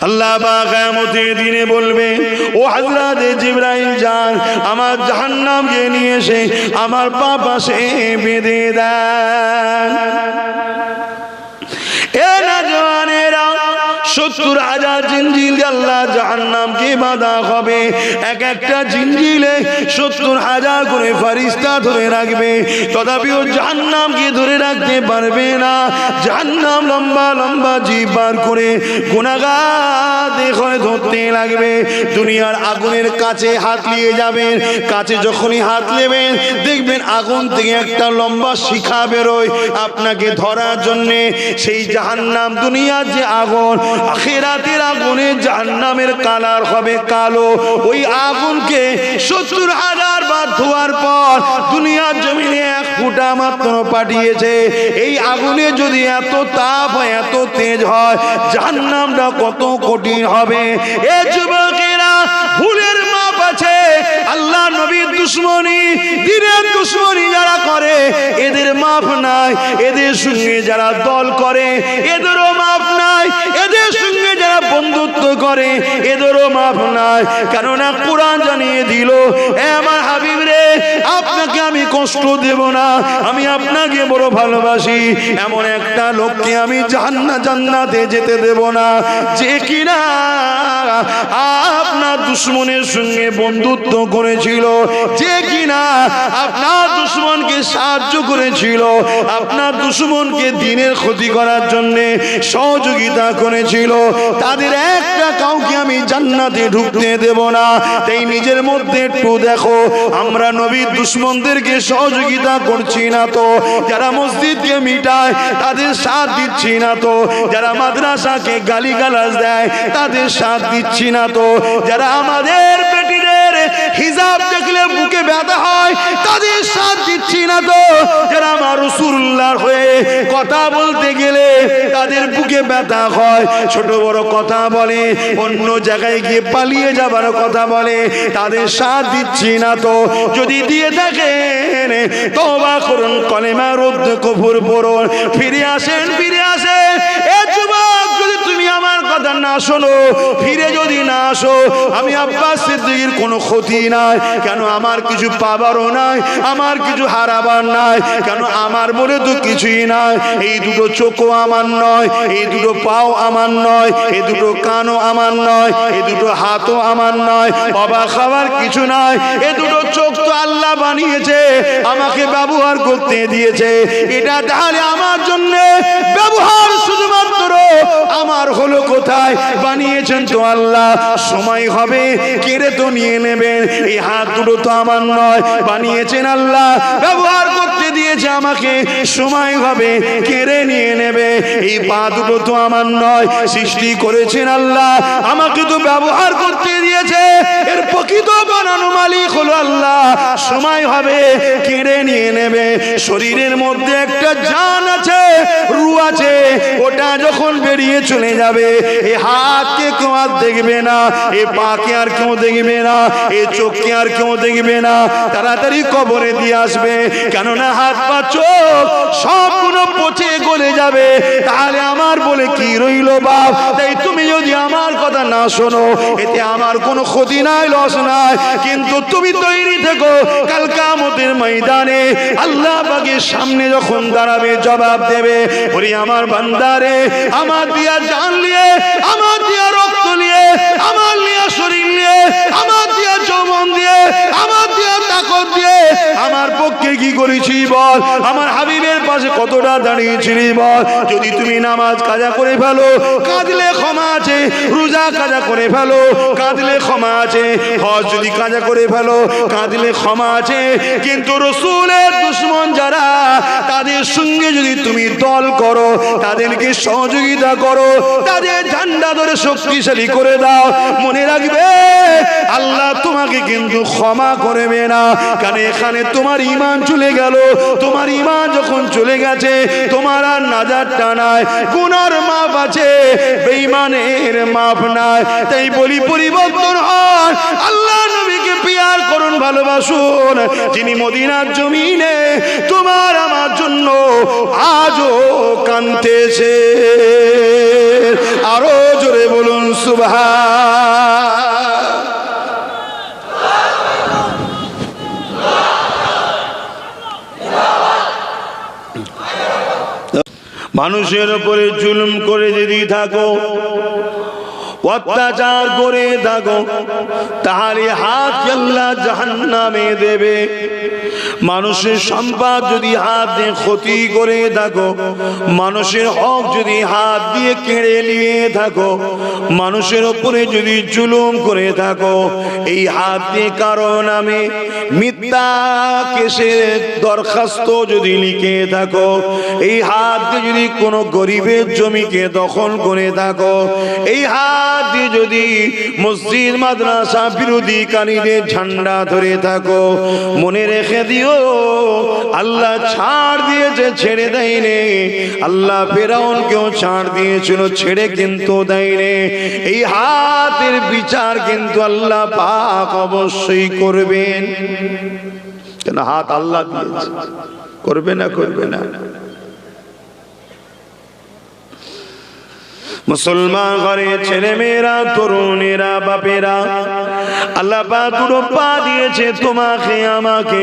আল্লাহ পাক কিয়ামতের দিনে বলবে, ও হযরত জিবরাইল যান, আমার জাহান্নামকে নিয়ে এসে আমার পাশে বেঁধে দেন। এ নওজওয়ানেরা, 70,000 জিঞ্জিল আল্লাহ জাহান্নামকে বাঁধা হবে। এক একটা জিঞ্জিলে 70,000 করে ফেরেশতা ধরে রাখবে, তথাপিও জাহান্নামকে ধরে রাখতে পারবে না। জাহান্নাম লম্বা লম্বা জিভ বার করে গুনাহগার দেখে ধরতে লাগবে। দুনিয়ার আগুনের কাছে হাত নিয়ে যাবেন, কাছে যখনই হাত নেবেন দেখবেন আগুন থেকে একটা লম্বা শিখা বেরোয় আপনাকে ধরার জন্যে। সেই জাহান্নাম, দুনিয়ার যে আগুন, আখিরাতের আগুনে জাহান্নামের কালার হবে কালো। ওই আগুনকে 70,000 বার ধোয়ার পর দুনিয়ার জমিনে 1 ফুটা মাত্র পাঠিয়েছে। এই আগুনে যদি এত তাপ হয়, এত তেজ হয়, জাহান্নামটা কত কঠিন হবে। এ যুবকেরা, ভুলের মাপ আছে। আল্লাহ নবীর দুশ্মনী, দিনের দুশ্মনী যারা করে এদের মাপ নাই। এদের সঙ্গে যারা দল করে এদেরও মাপ নাই। এদের সঙ্গে যারা বন্ধুত্ব করে এদেরও মাপ নাই। কেননা কোরআন জানিয়ে দিল, এ আমার হাবিব রে, আপনাকে আমি কষ্ট দেব না, আমি আপনাকে বড় ভালোবাসি। এমন একটা লোককে আমি জান্নাতে যেতে দেব না যে কিনা আপনার দুশ্মনের সঙ্গে বন্ধুত্ব করেছিল, যে কিনা আপনার দুশ্মনকে সাহায্য করেছিল, আপনার দুশ্মনকে দিনের ক্ষতি করার জন্য সহযোগিতা করেছিল। তাদের একটা কাউকে আমি জান্নাতে ঢুকতে দেব না। তাই নিজের মধ্যে একটু দেখো, আমরা নবীর দুশ্মনদেরকে সহযোগিতা করছি না তো? যারা মসজিদকে মিটায় তাদের সাথ দিচ্ছি না তো? যারা মাদ্রাসাকে গালিগালাজ দেয় তাদের সাথ দিচ্ছি না তো? যারা আমাদের বেটিদের হিজাব দেখলে বুকে ব্যথা হয় তাদের সাথ দিচ্ছি না তো? যারা আমার রাসূলুল্লাহর হয়ে কথা বলতে গেলে তাদের বুকে ব্যথা হয়, ছোট বড় কথা বলে, অন্য জায়গায় গিয়ে পালিয়ে যাবার কথা বলে, তাদের সাথ দিচ্ছি না তো? যদি দিয়ে থাকেন তওবা করুন, কলেমা রুদ্ধ কুফর পড়ুন, ফিরে আসেন, ফিরে আসেন। এ যুবক, যদি তুমি আমার কথা না শোনো, ফিরে যদি না আসো, আমি আব্বাস সিদ্দিকীর কোনো ক্ষতি নাই। কেন? আমার কিছু পাবারও নাই, আমার কিছু হারাবার নাই। কেন? আমার বলে তো কিছুই নাই। এই দুটো চোখও আমার নয়, এই দুটো পাও আমার নয়, এই দুটো কানও আমার নয়, এই দুটো হাতও আমার নয়। অবাক হওয়ার কিছু নাই। এই দুটো চোখ তো আল্লাহ বানিয়েছে, আমাকে ব্যবহার করতে দিয়েছে। এটা তাহলে আমার জন্য ব্যবহার শুধুমাত্র আমার হলো কোথায়? বানিয়েছেন তো আল্লাহ। সময় হবে কেড়ে তো নিয়ে নেবেন। এই হাত দুটো তো আমার নয়, বানিয়েছেন আল্লাহ, ব্যবহার করতে দিয়েছে আমাকে। সময় হবে কেড়ে নিয়ে নেবে। এই পা দুটো তো আমার নয়, সৃষ্টি করেছেন আল্লাহ, আমাকে তো ব্যবহার করতে দিয়েছে। এর প্রকৃত বানানো মালিক হলো আল্লাহ। সময় হবে কেড়ে নিয়ে নেবে। শরীরের মধ্যে একটা জান আছে, রূহ আছে, ওটা যখন বেরিয়ে চলে যাবে, এই হাতকে কেউ আর দেখবে না, এই পাকে আর কেউ দেখবে না, এই চোখকে আর কেউ দেখবে না। তাড়াতাড়ি কবরে দিয়ে আসবে। কেননা হাত পা চোখ সবগুলো পচে গলে যাবে। তাহলে আমার বলে কি রইল বাপ? তাই তুমি যদি আমার কথা না শোনো, এতে আমার কোনো ক্ষতি নাই, লস নাই। কিন্তু তুমি তৈরি থেকো, কাল কিয়ামতের ময়দানে আল্লাহ পাকের সামনে যখন দাঁড়াবে, জবাব দেবে, ওরে আমার বান্দারে, আমার দিয়া জান নিয়ে, আমার দিয়া রক্ত নিয়ে, আমার দিয়া শরীর নিয়ে, আমার দিয়া যৌবন দিয়ে, আমার দিয়া তাকত দিয়ে আমার পক্ষে কি করেছি বল? আমার হাবিবের পাশে কতটা দাঁড়িয়েছিলি বল? যদি তুমি নামাজ কাজা করে ফেলো, কাঁদলে ক্ষমা আছে। রোজা কাজা করে ফেলো, কাঁদলে ক্ষমা আছে। হজ যদি কাজা করে ফেলো, কাঁদলে ক্ষমা আছে। কিন্তু রাসূলের দুশমন যারা, তাদের সঙ্গে যদি তুমি দল করো, তাদেরকে সহযোগিতা করো, তাদের ঝান্ডা ধরে শক্তিশালী করে দাও, মনে রাখবে আল্লাহ তোমাকে কিন্তু ক্ষমা করবে না। কারণ এখানে তোমার ঈমান চলে গেল। তোমার ঈমান যখন চলে গেছে, তোমার আর নাজাতটা নাই। গুনার মাপ আছে, বেঈমানের মাপ নাই। তাই বলি, পরিবর্তন হন, আল্লাহ নবীকে পিয়ার করুন, ভালোবাসুন, যিনি মদিনার জমিনে তোমার আমার জন্য আজও কাঁদতেছে। আরো জোরে বলুন সুবহানাল্লাহ। মানুষের উপরে জুলুম করে যদি থাকো, অত্যাচার করে থাকো, তাহলে হাত আল্লাহ জাহান্নামে দেবে। মানুষের সম্পদ যদি হাত দিয়ে ক্ষতি করে থাকো, মানুষের হক যদি হাত দিয়ে কেড়ে নিয়ে থাকো, মানুষের উপরে যদি জুলুম করে থাকো, এই হাত দিয়ে কারো নামে মিথ্যা কেসের দরখাস্ত যদি লিখে থাকো, এই হাত দিয়ে যদি কোনো গরিবের জমিকে দখল করে থাকো, এই হাত দিয়ে যদি মসজিদ মাদ্রাসা বিরোধীকারীদের ঝান্ডা ধরে থাকো, মনে রেখে দিও আল্লাহ ছাড় দিয়েছে, ছেড়ে দেয়নি। আল্লাহ ফেরাউনকেও ছাড় দিয়েছিল, ছেড়ে কিন্তু দেয়নি। এই হাতের বিচার কিন্তু আল্লাহ পাক অবশ্যই করবেন। কেন হাত আল্লাহ দিয়েছে, করবে না? করবে না? মুসলমান ঘরে ছেলে মেয়েরা, তরুণেরা, বাপেরা, আল্লাহ পাক দুটো পা দিয়েছে তোমাকে আমাকে,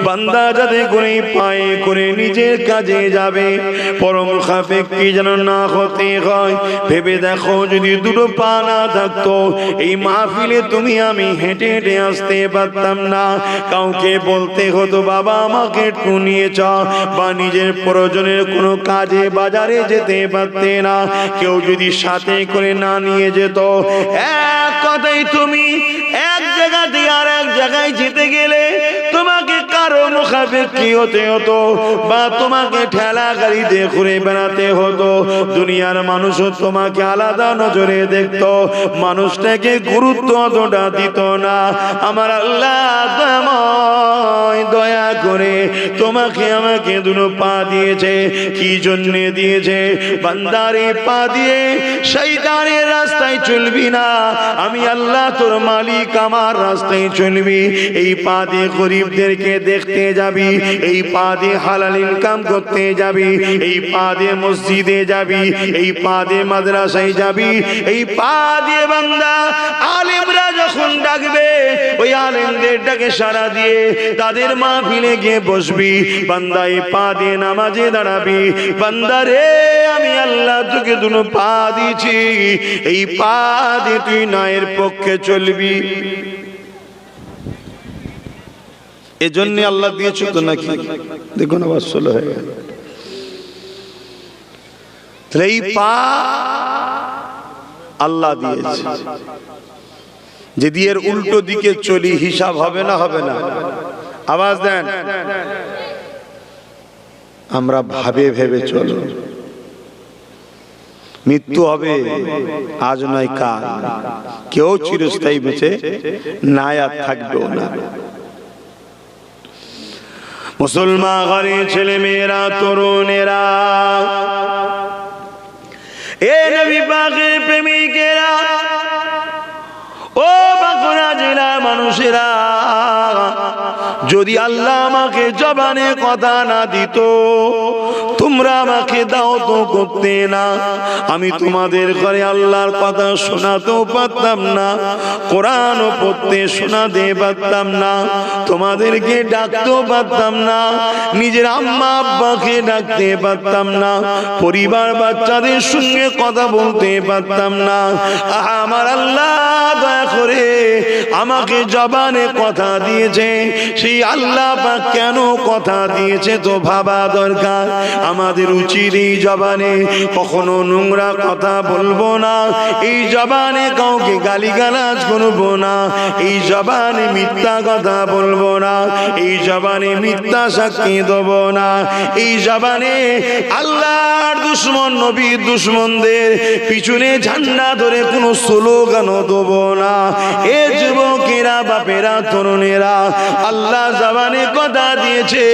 বান্দা যাতে করে পায়ে করে নিজের কাজে যাবে, পরম খাফেক কি যেন না হতে হয়। ভেবে দেখো যদি দুটো পা না থাকতো, এই মাহফিলে তুমি আমি হেঁটে হেঁটে আসতে পারতাম না। কাউকে বলতে হতো বাবা আমাকে একটু নিয়ে চ, বা নিজের প্রয়োজনের কোনো কাজে বাজারে যেতে পারতে না। কেউ যদি সাথে করে না নিয়ে যেত, এক কথাই তুমি এক জায়গা থেকে আর এক জায়গায় যেতে গেলে তোমাকে কারো মুখাপেক্ষি হতে হতো, বা তোমাকে ঠেলা গাড়িতে ঘুরে বেড়াতে হতো। দুনিয়ার মানুষও তোমাকে আলাদা নজরে দেখতো, মানুষটাকে গুরুত্ব অতটা দিত না। আমার আল্লাহ দয়াময় দয়া করে তোমাকে আমাকে দুটো পা দিয়েছে। কি জন্যে দিয়েছে? বান্দারে পা দিয়ে শয়তানের রাস্তায় চলবি না, আমি আল্লাহ তোর মালিক, আমার রাস্তায় চলবি। এই পা দিয়ে গরিবদেরকে দেখতে যাবি, এই পা দিয়ে হালাল ইনকাম করতে যাবি, এই পা দিয়ে মসজিদে যাবি, এই পা দিয়ে মাদ্রাসায় যাবি, এই পা দিয়ে বান্দা আলেমরা যখন ডাকবে ওই আলেমদের ডাকে সাড়া দিয়ে তাদের মাহফিলে গিয়ে বসবি। বান্দা এই পা দিয়ে নামাজে দাঁড়াবি। বান্দা রে আমি আল্লাহ তোকে দুটো পা দিয়েছি, এই পা দিয়ে তুই ন্যায়ের পক্ষে চলবি। এজন্য আল্লাহ দিয়েছ তো নাকি? দেখুন আবার 16 হয়ে গেল। এই পা আল্লাহ দিয়েছে, যদি এর উল্টো দিকে চলি হিসাব হবে না? হবে না? আওয়াজ দেন। আমরা ভাবে ভেবে চলো, মৃত্যু হবে আজ নয় কাল, কেউ চিরস্থায়ী বেঁচে না আর থাকবেও না। মুসলমান ঘরে ছেলে মেয়েরা, তরুণেরা, এ নবী পাকের প্রেমিকেরা, ও বাঁকুড়া জেলার মানুষেরা, যদি আল্লাহ আমাকে জবানে কথা না দিত, তোমরা আমাকে দাও তো করতে না, আমি তোমাদের ঘরে আল্লাহর কথা শোনাতেও পারতাম না, কোরআন পড়তে শোনাতে পারতাম না, তোমাদেরকে ডাকতেও পারতাম না, নিজের আম্মা আব্বাকে ডাকতে পারতাম না, পরিবার বাচ্চাদের সঙ্গে কথা বলতে পারতাম না। আমার আল্লাহ দয়া করে আমাকে জবানে কথা দিয়েছে, সেই আল্লাহ পাক কেন কথা দিয়েছে তো ভাবা দরকার। আমাদের উচিত এই জবানে কখনো নোংরা কথা বলবো না, এই জবানে কাউকে গালিগালাজ করবো না, এই জবানে মিথ্যা কথা বলবো না, এই জবানে মিথ্যা সাক্ষী দেব না, এই জবানে আল্লাহর দুশমন নবীর দুশমনদের পিছনে ঝান্ডা ধরে কোনো স্লোগানও দেব না। এ যুবক যুবকেরা, বাপেরা, তরুণেরা, আল্লাহ জবানে কথা দিয়েছে,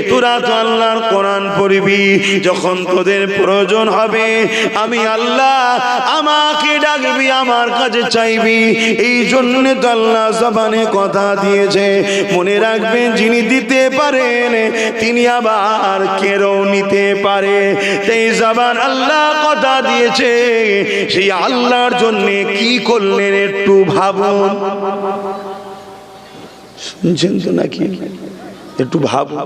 তোরা তো আল্লাহর কোরআন পড়বি, যখন তোদের প্রয়োজন হবে আমি আল্লাহ আমাকে ডাকবি, আমার কাছে চাইবি। এই জন্য তো আল্লাহ জবানে কথা দিয়েছে। মনে রাখবেন, যিনি দিতে পারেন তিনি আবার কেড়েও নিতে পারে। এই জবান আল্লাহ কথা দিয়েছে, সেই আল্লাহর জন্য কি করলেন একটু ভাবুন। শুনছেন তো নাকি? একটু ভাবুন।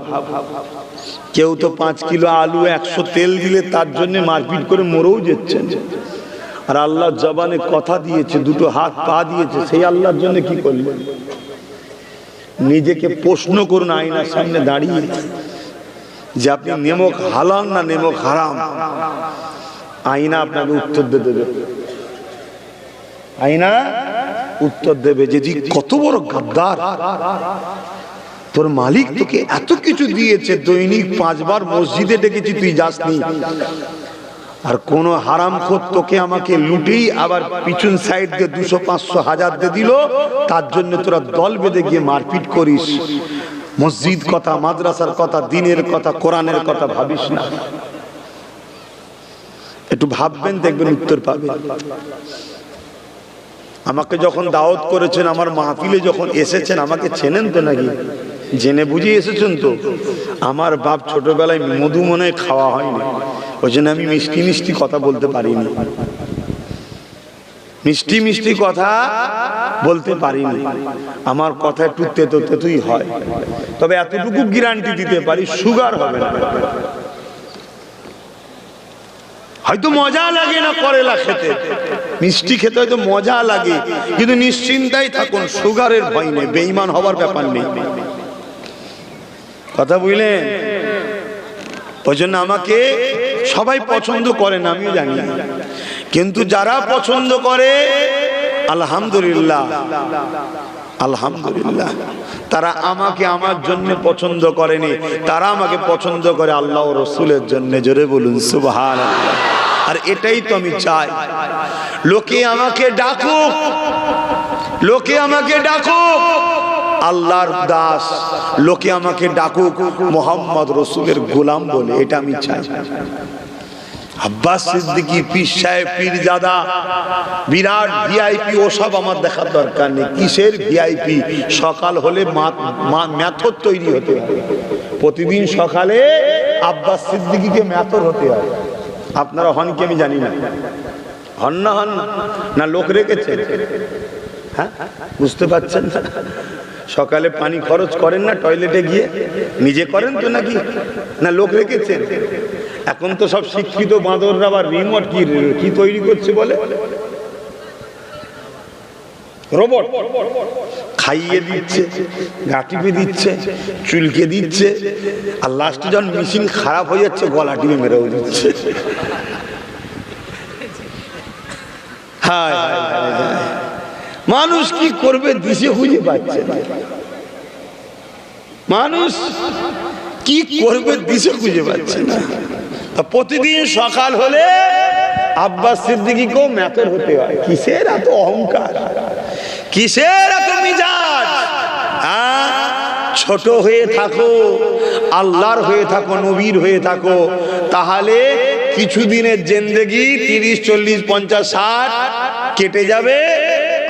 কেউ তো 5 কিলো আলু 100 তেল দিলে তার জন্য মারপিট করে মরেও যাচ্ছেন, আর আল্লাহ জবানে কথা দিয়েছে, দুটো হাত পা দিয়েছে, সেই আল্লাহর জন্য কি করলেন? নিজেকে প্রশ্ন করুন আয়নার সামনে দাঁড়িয়ে, যে আপনি নেমক হালাল না নেমক হারাম। আয়না আপনাকে উত্তর দেবে, আয়না উত্তর দেবে যে জি কত বড় গাদ্দার, তোর মালিক তোকে এত কিছু দিয়েছে, দৈনিক 5 বার মসজিদে ডেকেছি, তুই যাসনি। আর কোন হারামখোর তোকে আমাকে লুটেই আবার পিছন সাইড দিয়ে 200, 500, 1000 দিয়ে দিল, তার জন্য তোরা দল বেঁধে গিয়ে মারপিট করিস। মসজিদ কথা, মাদ্রাসার কথা, দিনের কথা, কোরআনের কথা ভাবিস না। একটু ভাববেন, দেখবেন উত্তর পাবেন। আমাকে যখন দাওয়াত করেছেন, আমার মাহফিলে যখন এসেছেন, আমাকে চেনেন তো নাকি? জেনে বুঝে এসেছেন তো? আমার বাপ ছোটবেলায় মধু মনে খাওয়া হয়নি, ওই জন্য আমি মিষ্টি মিষ্টি কথা বলতে পারিনি, মিষ্টি মিষ্টি কথা বলতে পারিনি। আমার কথা একটু তেতো তেতোই হয়, তবে এতটুকু গ্যারান্টি দিতে পারি, সুগার হবে না। হয়তো মজা লাগে না করেলা খেতে, মিষ্টি খেতে হয়তো মজা লাগে, কিন্তু নিশ্চিন্তাই থাকুন, সুগারের ভয় নেই, বেঈমান হবার ব্যাপার নেই। কথা বুঝলেন? ওই জন্য আমাকে সবাই পছন্দ করে না, আমিও জানি, কিন্তু যারা পছন্দ করে আলহামদুলিল্লাহ, আলহামদুলিল্লাহ, তারা আমাকে আমার জন্য পছন্দ করেনি, তারা আমাকে পছন্দ করে আল্লাহ ও রসুলের জন্য। জোরে বলুন সুবহানাল্লাহ। আর এটাই তো আমি চাই, লোকে আমাকে ডাকুক, লোকে আমাকে ডাকুক আল্লাহর দাস, লোকে আমাকে ডাকুক মোহাম্মদ রসুলের গোলাম বলে, এটা আমি চাই। আব্বাস সিদ্দিকী, পীর সাহেব, পীরজাদা, বিরাট ভিআইপি, ওসব আমার দেখার দরকার নেই। কিসের ভিআইপি? সকাল হলে মেথর তৈরি হতে হয়, প্রতিদিন সকালে আব্বাস সিদ্দিকীকে মেথর হতে হয়। আপনারা হন কি আমি জানি না, হন না? হন না? লোক রেখেছেন? হ্যাঁ, বুঝতে পারছেন না? সকালে পানি খরচ করেন না টয়লেটে গিয়ে? নিজে করেন তো নাকি? না লোক রেখেছেন? এখন তো সব শিক্ষিত বাঁদররা আবার রিমোট কি তৈরি করছে বলে, রোবট, খাইয়ে দিচ্ছে, গা টিপে দিচ্ছে, চুলকে দিচ্ছে, আর লাস্টে যখন মেশিন খারাপ হয়ে যাচ্ছে গলা টিপে মেরেও দিচ্ছে। হায় মানুষ কি করবে দিশে খুঁজে পাচ্ছে না, মানুষ কি করবে দিশে খুঁজে পাচ্ছে না। প্রতিদিন সকাল হলে আব্বাস সিদ্দিকীকেও মেথর হতে হয়। কিসের এত অহংকার, কিসের এত মিজাজ? ছোট হয়ে থাকো, আল্লাহর হয়ে থাকো, নবীর হয়ে থাকো, তাহলে কিছুদিনের জিন্দেগি 30, 40, 50, 60 কেটে যাবে।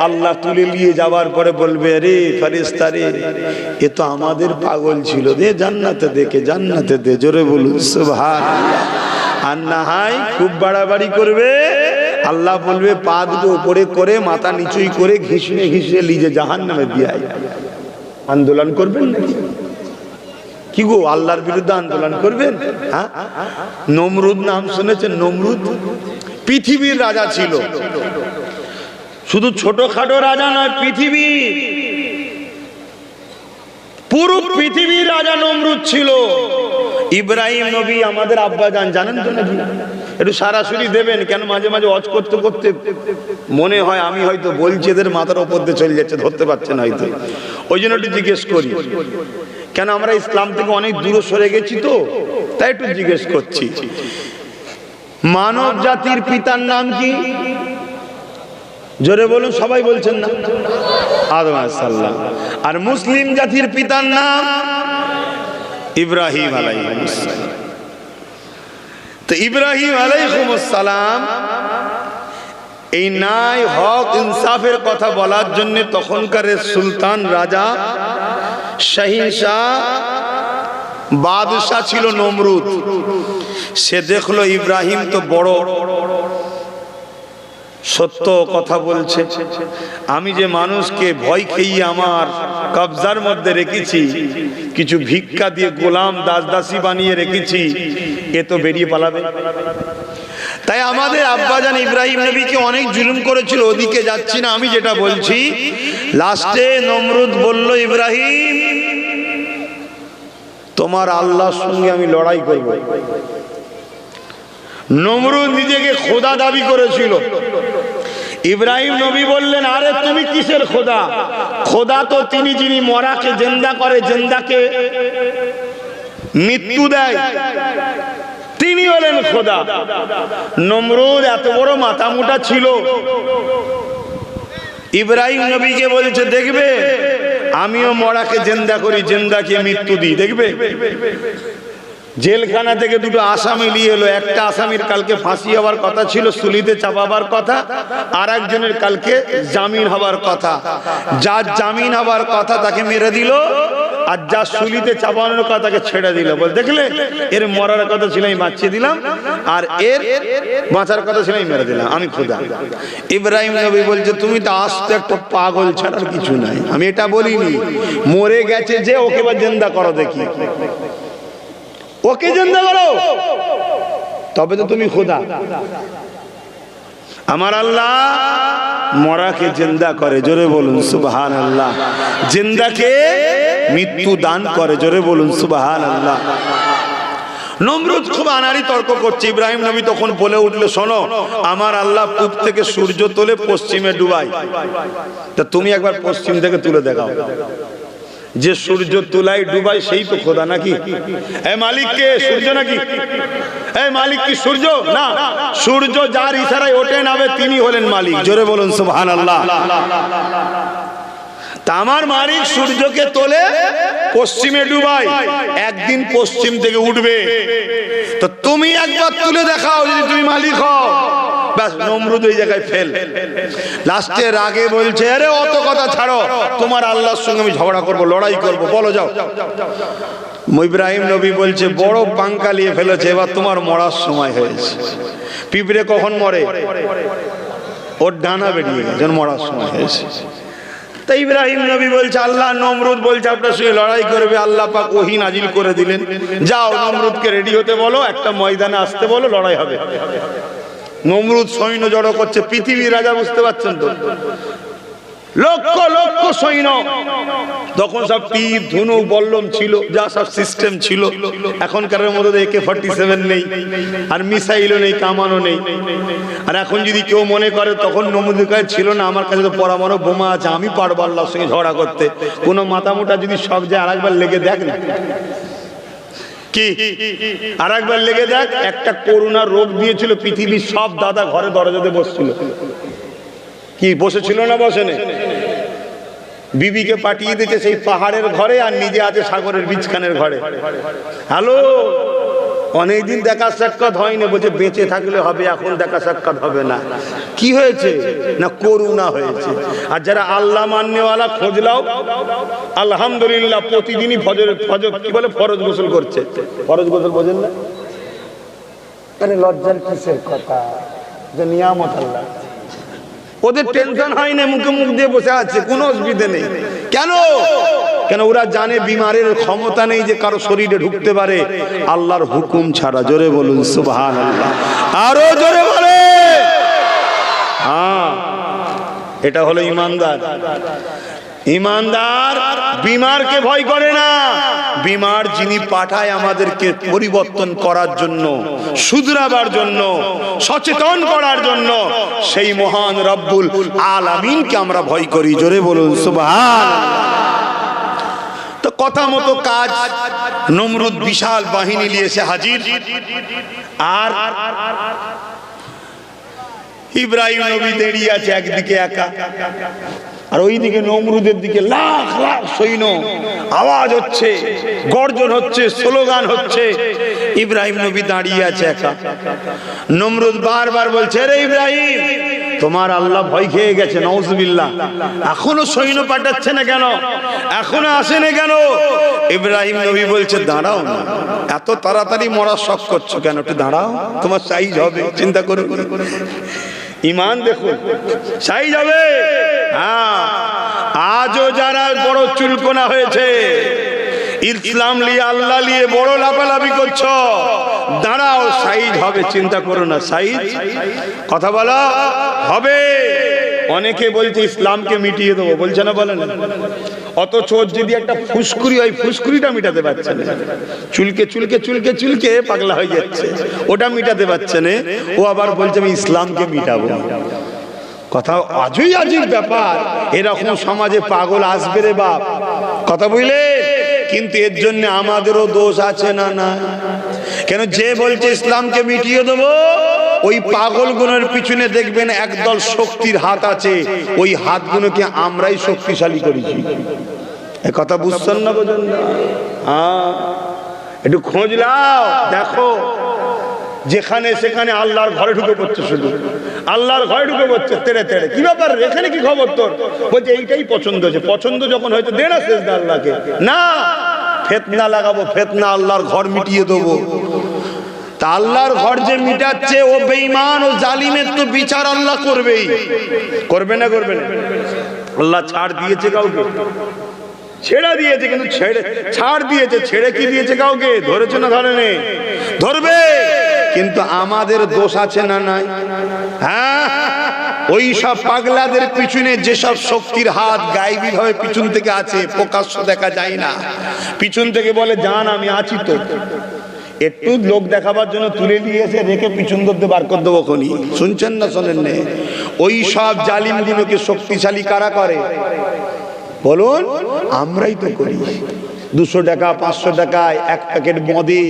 আল্লাহ তুলে নিয়ে যাওয়ার পরে বলবে, রে ফেরেশতা রে, এ তো আমাদের পাগল ছিল, দে জান্নাতে, দেখে জান্নাতে দে। জোরে বলুন সুবহানাল্লাহ। আর না হয় খুব বাড়াবাড়ি করবে, আল্লাহ বলবে পা দুটো উপরে করে, মাথা নিচুই করে, ঘিসড়ে ঘিসড়ে লিজে জাহান্নামে দিয়ে আয়। আন্দোলন করবেন নাকি? কি গো, আল্লাহর বিরুদ্ধে আন্দোলন করবেন? হ্যাঁ, নমরুদ নাম শুনেছেন? নমরুদ পৃথিবীর রাজা ছিল, শুধু ছোটখাটো রাজা নয়, পৃথিবী, পুরো পৃথিবীর রাজা নমরুদ ছিল। ইব্রাহিম নবী আমাদের আব্বাজান, জানেন তো নাকি? একটু সরাসরি দেবেন, কেন মাঝে মাঝে ওয়াজ করতে করতে মনে হয় আমি হয়তো বলছি এদের মাথার ওপর দিয়ে চলে যাচ্ছে, ধরতে পারছেন হয়তো, ওই জন্য একটু জিজ্ঞেস করি। কেন আমরা ইসলাম থেকে অনেক দূরে সরে গেছি তো, তাই একটু জিজ্ঞেস করছি। মানব জাতির পিতার নাম কি জোরে বলুন, সবাই বলছেন না? আদম আলাইহিস সালাম। আর মুসলিম জাতির পিতার নাম ইব্রাহিম আলাইহিস সালাম। তো ইব্রাহিম আলাইহিস সালাম এই ন্যায় হক ইনসাফের কথা বলার জন্য তখনকার সুলতান রাজা শাহিনশাহ বাদশাহ ছিল নমরুদ। সে দেখলো ইব্রাহিম তো বড় সত্য কথা বলছে, আমি যে মানুষকে ভয় খেয়ে আমার কবজার মধ্যে রেখেছি, কিছু ভিক্ষা দিয়ে গোলাম দাস দাসী বানিয়ে রেখেছি, এ তো বেরিয়ে পালাবে। তাই আমাদের আব্বাজান ইব্রাহিম নবীকে অনেক জুলুম করেছিল, ওদিকে যাচ্ছি না, আমি যেটা বলছি। লাস্টে নমরুদ বলল, ইব্রাহিম তোমার আল্লাহর সঙ্গে আমি লড়াই করব। নমরুদ নিজেকে খোদা দাবি করেছিল। ইব্রাহিম নবী বললেন, আরে তুমি কিসের খোদা? খোদা তো তিনি যিনি মরাকে জিন্দা করে, জিন্দাকে মৃত্যু দেয়, তিনি হলেন খোদা। নমরুদ এত বড় মাথা মোটা ছিল, ইব্রাহিম নবীকে বলছে, দেখবে আমিও মরাকে জিন্দা করি, জিন্দাকে মৃত্যু দিই, দেখবে। জেলখানা থেকে দুটো আসামি নিয়ে এলো। একটা আসামির কালকে ফাঁসি হওয়ার কথা ছিল, সুলিতে চাপাবার কথা, আর একজনের কালকে জামিন হওয়ার কথা। যার জামিন হওয়ার কথা তাকে মেরে দিল, আর যা সুলিতে চাপানোর কথা তাকে ছেড়ে দিল। বল, দেখলে এর মরার কথা ছিল আমি বাঁচিয়ে দিলাম, আর এর বাঁচার কথা ছিল আমি মেরে দিলাম, আমি খোদা। ইব্রাহিম নবী বলছে, তুমি তো আস্ত একটা পাগল ছাড়া আর কিছু নাই। আমি এটা বলিনি, মরে গেছে যে ওকে বা জিন্দা করো, দেখি ওকে জিন্দা করো, তবে তো তুমি খোদা। আমার আল্লাহ মরাকে জিন্দা করে, জোরে বলুন সুবহানাল্লাহ। জিন্দাকে মৃত্যু দান করে, জোরে বলুন সুবহানাল্লাহ। নমরুদ খুব আনাড়ি তর্ক করছে। ইব্রাহিম নবী তখন বলে উঠলো, শোনো, আমার আল্লাহ পূব থেকে সূর্য তোলে, পশ্চিমে ডুবায়, তা তুমি একবার পশ্চিম থেকে তুলে দেখাও। যে সূর্য তুলাই ডুবাই সেই তো খোদা নাকি? এ মালিক কে? সূর্য নাকি? এ মালিক কি সূর্য? না, সূর্য যার ইশারায় ওঠে নামে তিনি হলেন মালিক, জোরে বলুন সুবহানাল্লাহ। তা আমার মালিক সূর্যকে তোলে, পশ্চিমে ডুবাই, একদিন পশ্চিম থেকে উঠবে। তো তুমি একবার তুলে দেখাও যদি তুমি মালিক হও। ব্যাস, নমরুদ ওই জায়গায় ফেল। লাস্টে রাগে বলছে, আরে অত কথা ছাড়ো, তোমার আল্লাহর সঙ্গে আমি ঝগড়া করব, লড়াই করব, বলো যাও। ইব্রাহিম নবী বলছে, বড় পাঙ্কা নিয়ে ফেলেছে, এবার তোমার মরার সময় হয়েছে। পিঁপড়ে কখন মরে? ওর ডানা বেরিয়ে গেছে, মরার সময় হয়েছে। তাই ইব্রাহিম নবী বলছে, আল্লাহ, নমরুদ বলছে আপনার সঙ্গে লড়াই করবে, আল্লাহ পাক ওহী নাজিল করে দিলেন, যাও নমরুদকে রেডি হতে বলো, একটা ময়দানে আসতে বলো, লড়াই হবে। নমরুদ সৈন্য জড়ো করছে, পৃথিবীর রাজা, বুঝতে পারছেন তো, লক্ষ লক্ষ সৈন্য। তখন সব তীর ধনুক বল্লম ছিল, যা সব সিস্টেম ছিল। এখনকার মধ্যে AK-47 নেই, আর মিসাইলও নেই, কামানও নেই। আর এখন যদি কেউ মনে করে তখন নমরুদের কাছে ছিল না, আমার কাছে তো পরমাণু বোমা আছে, আমি পারবো আল্লাহর সঙ্গে ঝগড়া করতে, কোনো মাথা মোটা যদি সব যায় আরেকবার লেগে দেখ না, কি আরেকবার লেগে দেখ। একটা করোনা রোগ দিয়েছিল, পৃথিবীর সব দাদা ঘরে দরজাতে বসছিল, কি বসেছিল না? বসেনে। বিবিকে পাঠিয়ে দিয়েছে সেই পাহাড়ের ঘরে, আর নিজে আছে সাগরের বীজখানের ঘরে। হ্যালো, অনেকদিন দেখা সাক্ষাৎ হয়নি, বলছে বেঁচে থাকলে হবে, এখন দেখা সাক্ষাৎ হবে না। কি হয়েছে না? করোনা হয়েছে। আর যারা আল্লাহ মাননেওয়ালা, খোঁজ লাও, আলহামদুলিল্লাহ প্রতিদিনই ফজর কি বলে, ফরজ গোসল করছে। ফরজ গোসল বোঝেন না? মানে লজ্জার কিসের কথা, যে নিয়ামত আল্লাহ, ওদের টেনশন হয় না, মুখে মুখ দিয়ে বসে আছে, কোনো অসুবিধা নেই। কেন? কেন ওরা জানে বিমারের ক্ষমতা নেই যে কারো শরীরে ঢুকতে পারে আল্লাহর হুকুম ছাড়া, জোরে বলুন সুবহানাল্লাহ, আরো জোরে বলে। হ্যাঁ, এটা হলো ইমানদার। ইমানদার বিমারকে ভয় করে না। বিমার যিনি পাঠায় আমাদেরকে পরিবর্তন করার জন্য, শুধরাবার জন্য, সচেতন করার জন্য, সেই মহান রব্বুল আলামিনকে আমরা ভয় করি, জোরে বলুন সুবহানাল্লাহ। তো কথা মতো কাজ, নমরুদ বিশাল বাহিনী নিয়ে এসে হাজির। আর ইব্রাহিম নবী দাঁড়িয়ে আছে একদিকে একা, আর ওইদিকে নমরুদের দিকে লাখ লাখ সৈন্য, আওয়াজ হচ্ছে, গর্জন হচ্ছে, স্লোগান হচ্ছে। ইব্রাহিম নবী দাঁড়িয়ে আছে একা। নমরুদ বারবার বলছে, রে ইব্রাহিম, তোমার আল্লাহ ভয় খেয়ে গেছে, নাউজুবিল্লাহ, এখনো সৈন্য পাঠাচ্ছে না কেন, এখনো আসে না কেন? ইব্রাহিম নবী বলছে, দাঁড়াও না, এত তাড়াতাড়ি মরার শখ করছো কেন, একটু দাঁড়াও, তোমার সাইজ হবে, চিন্তা করো। ইমান দেখুন, সাইজ হবে। হ্যাঁ, আজও যারা বড় চুলকোনা হয়েছে, ইসলাম নিয়ে আল্লাহ নিয়ে বড় লাফালাফি করছো, দাঁড়াও, সাইজ হবে, চিন্তা করো না, সাইজ, কথা বলো, হবে। অনেকে বলছে ইসলামকে মিটিয়ে দেবো, বলছে না, বলেন। অথচ যদি একটা ফুসকুরি হয়, ফুসকুরিটা মিটাতে পারছে না, চুলকে চুলকে চুলকে চুলকে পাগলা হয়ে যাচ্ছে, ওটা মিটাতে পারছে না, ও আবার বলছে আমি ইসলামকে মিটাবো। কথা আজই আজীব ব্যাপার। এরকম সমাজে পাগল আসবে রে বাপ, কথা বুঝলে। কিন্তু এর জন্য আমাদেরও দোষ আছে না? না, কেন? যে বলছে ইসলামকে মিটিয়ে দেবো, ওই পাগলগুলোর পিছনে দেখবেন একদল শক্তির হাত আছে, ওই হাতগুলোকে আমরাই শক্তিশালী করেছি। এই কথা বুঝছেন না, বোঝেন না? হ্যাঁ, একটু খোঁজ লাও, দেখো, যেখানে সেখানে আল্লাহর ঘরে ঢুকে পড়ছে, শুধু আল্লাহর ঘরে ঢুকে পড়ছে তেড়ে তেড়ে। কি ব্যাপার, এখানে কি খবর তোর? বলছে এইটাই পছন্দ হয়েছে, পছন্দ যখন হয়েছে দে না সেজদা আল্লাহকে। না, ফিতনা লাগাবো, ফিতনা, আল্লাহর ঘর মিটিয়ে দেবো। তা আল্লাহর ঘর যে মিটাচ্ছে, ও বেঈমান, ও জালিমের তো বিচার আল্লাহ করবেই, করবে না? করবে না? আল্লাহ ছাড় দিয়েছে কাউকে? ছেড়ে দিয়েছে, কিন্তু ছাড় দিয়েছে, ছেড়ে কি দিয়েছে কাউকে? ধরেছে না? ধরেনি, ধরবে। কিন্তু আমাদের দোষ আছে না নাই? হ্যাঁ, ওই সব পাগলাদের পিছনে যেসব শক্তির হাত গায়েবী ভাবে পিছন থেকে আছে, প্রকাশ্য দেখা যায় না, পিছন থেকে বলে জান আমি আছি তো, একটু লোক দেখাবার জন্য তুলে নিয়েছে, রেখে পিছন ধরতে বার করে দেবো খনি। শুনছেন না শোনেন না? ওই সব জালিমগুলোকে শক্তিশালী কারা করে বলুন? আমরাই তো করি। 200 টাকা 500 টাকায় এক প্যাকেট মদে,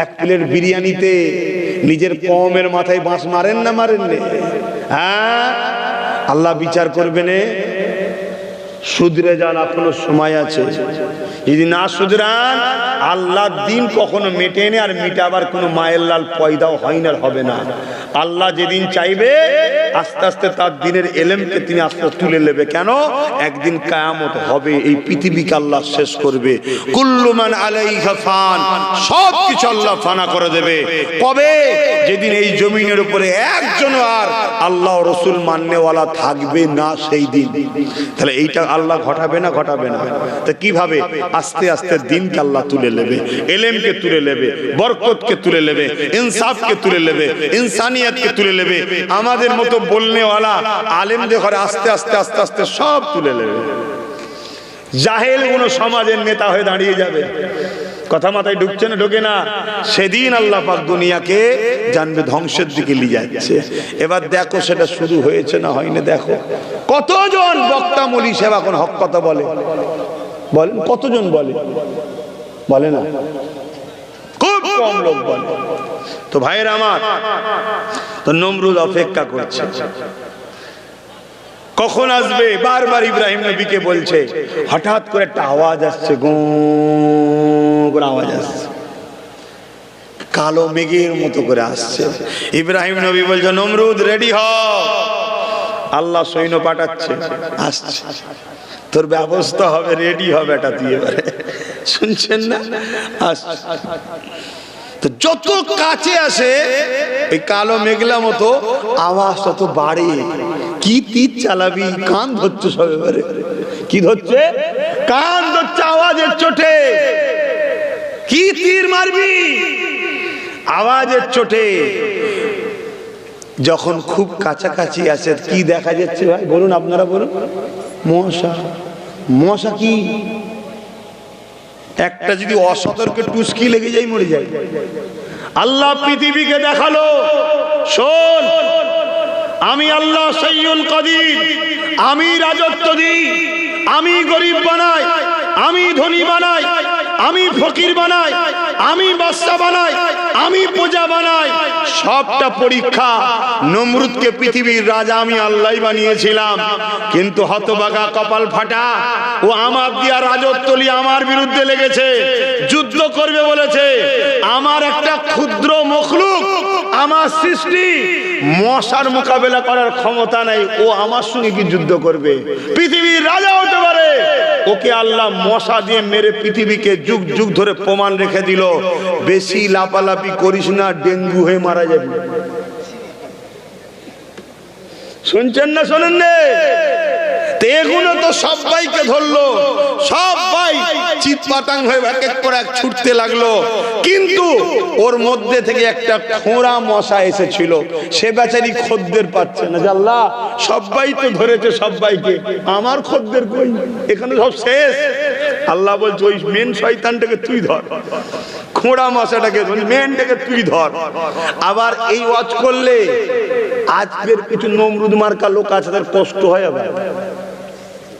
এক প্লেট বিরিয়ানিতে নিজের কমের মাথায় বাঁশ মারেন না? মারেন না? হ্যাঁ, আল্লাহ বিচার করবে না। শুধরে যান, এখনো সময় আছে। যদি না শুধরান, আল্লাহর দিন কখনো মেটেনি, আর মিটাবার কোনো মায়ের লাল পয়দাও হয় না, হবে না। আল্লাহ যেদিন চাইবে, আস্তে আস্তে তার দিনের এলেমকে তিনি আস্তে আস্তে তুলে নেবে। কেন? একদিন কিয়ামত হবে, এই পৃথিবীকে আল্লাহ শেষ করবে। কুল্লু মান আলাইহা ফান, সব কিছু আল্লাহ ফানা করে দেবে। কবে? যেদিন এই জমিনের উপরে একজনও আর আল্লাহ রাসূল মাননেওয়ালা থাকবে না, সেই দিন। তাহলে এইটা আল্লাহ ঘটাবে না? ঘটাবে না। তা কিভাবে? আস্তে আস্তে দিনকে আল্লাহ তুলে নেবে, এলেমকে তুলে নেবে, বরকতকে তুলে নেবে, ইনসাফকে তুলে নেবে, ইনসানিয়তকে তুলে নেবে। আমাদের মতো বলনেওয়ালা আলেমদের ঘরে আস্তে আস্তে আস্তে আস্তে সব তুলে নেবে। জাহেল কোন সমাজের নেতা হয়ে দাঁড়িয়ে যাবে। কথা মাথায় ঢুকছে না? ঢোকে না? সেদিন আল্লাহ পাক দুনিয়াকে জানবে ধ্বংসের দিকে নিয়ে যাচ্ছে। এবার দেখো সেটা শুরু হয়েছে না হয়নি। দেখো কতজন বক্তা মলি সাহেব এখন হক কথা বলে, বলেন কতজন বলে? বলে না, খুব কম লোক বলে। তো ভাইয়ের আমার, তো নমরুদ অপেক্ষা করছে কখন আসবে। বারবার ইব্রাহিম নবীকে বলছে। হঠাৎ করে একটা আওয়াজ আসছে, গো করে আওয়াজ আসছে, কালো মেঘের মতো করে আসছে। ইব্রাহিম নবী বলছে, নমরুদ রেডি হ, আল্লাহ সৈন্য পাঠাচ্ছে, আসছে, তোর ব্যবস্থা হবে, রেডি হবে এটা দিয়ে। শুনছেন না? তো যত কাছে আসে এই কালো মেঘলা মতো আওয়াজ তত বাড়ে। কি তীর চালাবি? কান ধরছে সব। এবারে কি ধরছে? কান ধরছে আওয়াজের চোটে। কি তীর মারবি? আওয়াজের চোটে। যখন খুব কাছাকাছি আসে কি দেখা যাচ্ছে ভাই বলুন, আপনারা বলুন? মশা। মশা কি? একটা যদি অসতর্কে টুসকি লেগে যায়, মরে যায়। আল্লাহ পৃথিবীকে দেখালো, শোন আমি আল্লাহ সাইয়ুল কাদির, আমি রাজত্ব দিই, আমি গরিব বানাই, আমি ধনী বানাই, আমি ফকির বানাই, আমি বাদশা বানাই, আমি প্রজা বানাই, সবটা পরীক্ষা। নমরুদকে পৃথিবীর রাজা আমি আল্লাহ বানিয়েছিলাম, কিন্তু হতভাগা কপাল ফাটা, ও আমার দিয়া রাজত্ব নিয়ে আমার বিরুদ্ধে লেগেছে, যুদ্ধ করবে বলেছে। আমার একটা ক্ষুদ্র মখলুক, আমার সৃষ্টি, মশার মোকাবেলা করার ক্ষমতা নাই, ও আমার সঙ্গে কি যুদ্ধ করবে? পৃথিবীর রাজা হতে পারে, ওকে আল্লাহ মশা দিয়ে মেরে পৃথিবীকে যুগ যুগ ধরে প্রমাণ রেখে দিল, বেশি লাপালাপি করিস না, ডেঙ্গু হয়ে মারা যাবে। শুনছেন না শোনেন না? এগুলো তো সবাইকে ধরলো, সবাই চিৎপাতাং হয়ে এক এক করে ছুটতে লাগলো, কিন্তু ওর মধ্যে থেকে একটা খোঁড়া মশা এসেছিল, সে বেচারি খদ্দের পাচ্ছে না। আল্লাহ সবাই তো ধরেছে সবাইকে, আমার খদ্দের কই? এখানে সব শেষ। আল্লাহ বলছে ওই মেন শয়তানটাকে তুই ধর, খোঁড়া মশাটাকে মেনটাকে তুই ধর। আবার এই ওয়াজ করলে আজকের কিছু নমরুদ মার্কা লোক আছে, তার কষ্ট হয়। আবার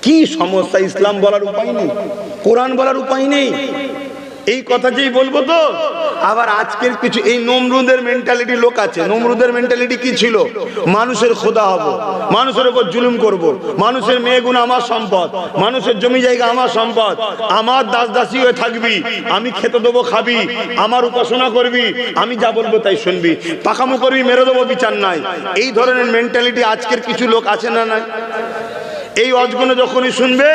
কি সমস্যা, ইসলাম বলার উপায় নেই, কোরআন বলার উপায় নেই, এই কথা যেই বলবো তো। আবার আজকের কিছু এই নমরুদের মেন্টালিটি লোক আছে। নমরুদের মেন্টালিটি কি ছিল? মানুষের খোদা হব, মানুষের উপর জুলুম করব, মানুষের মেয়েগুলো আমার সম্পদ, মানুষের জমি জায়গা আমার সম্পদ, আমার দাস দাসী হয়ে থাকবি, আমি খেতে দেবো খাবি, আমার উপাসনা করবি, আমি যা বলবো তাই শুনবি, পাকামো করবি, মেরে দেবো, বিচার নাই। এই ধরনের মেন্টালিটি আজকের কিছু লোক আছে না? না, এই ওয়াজগুলো যখনই শুনবে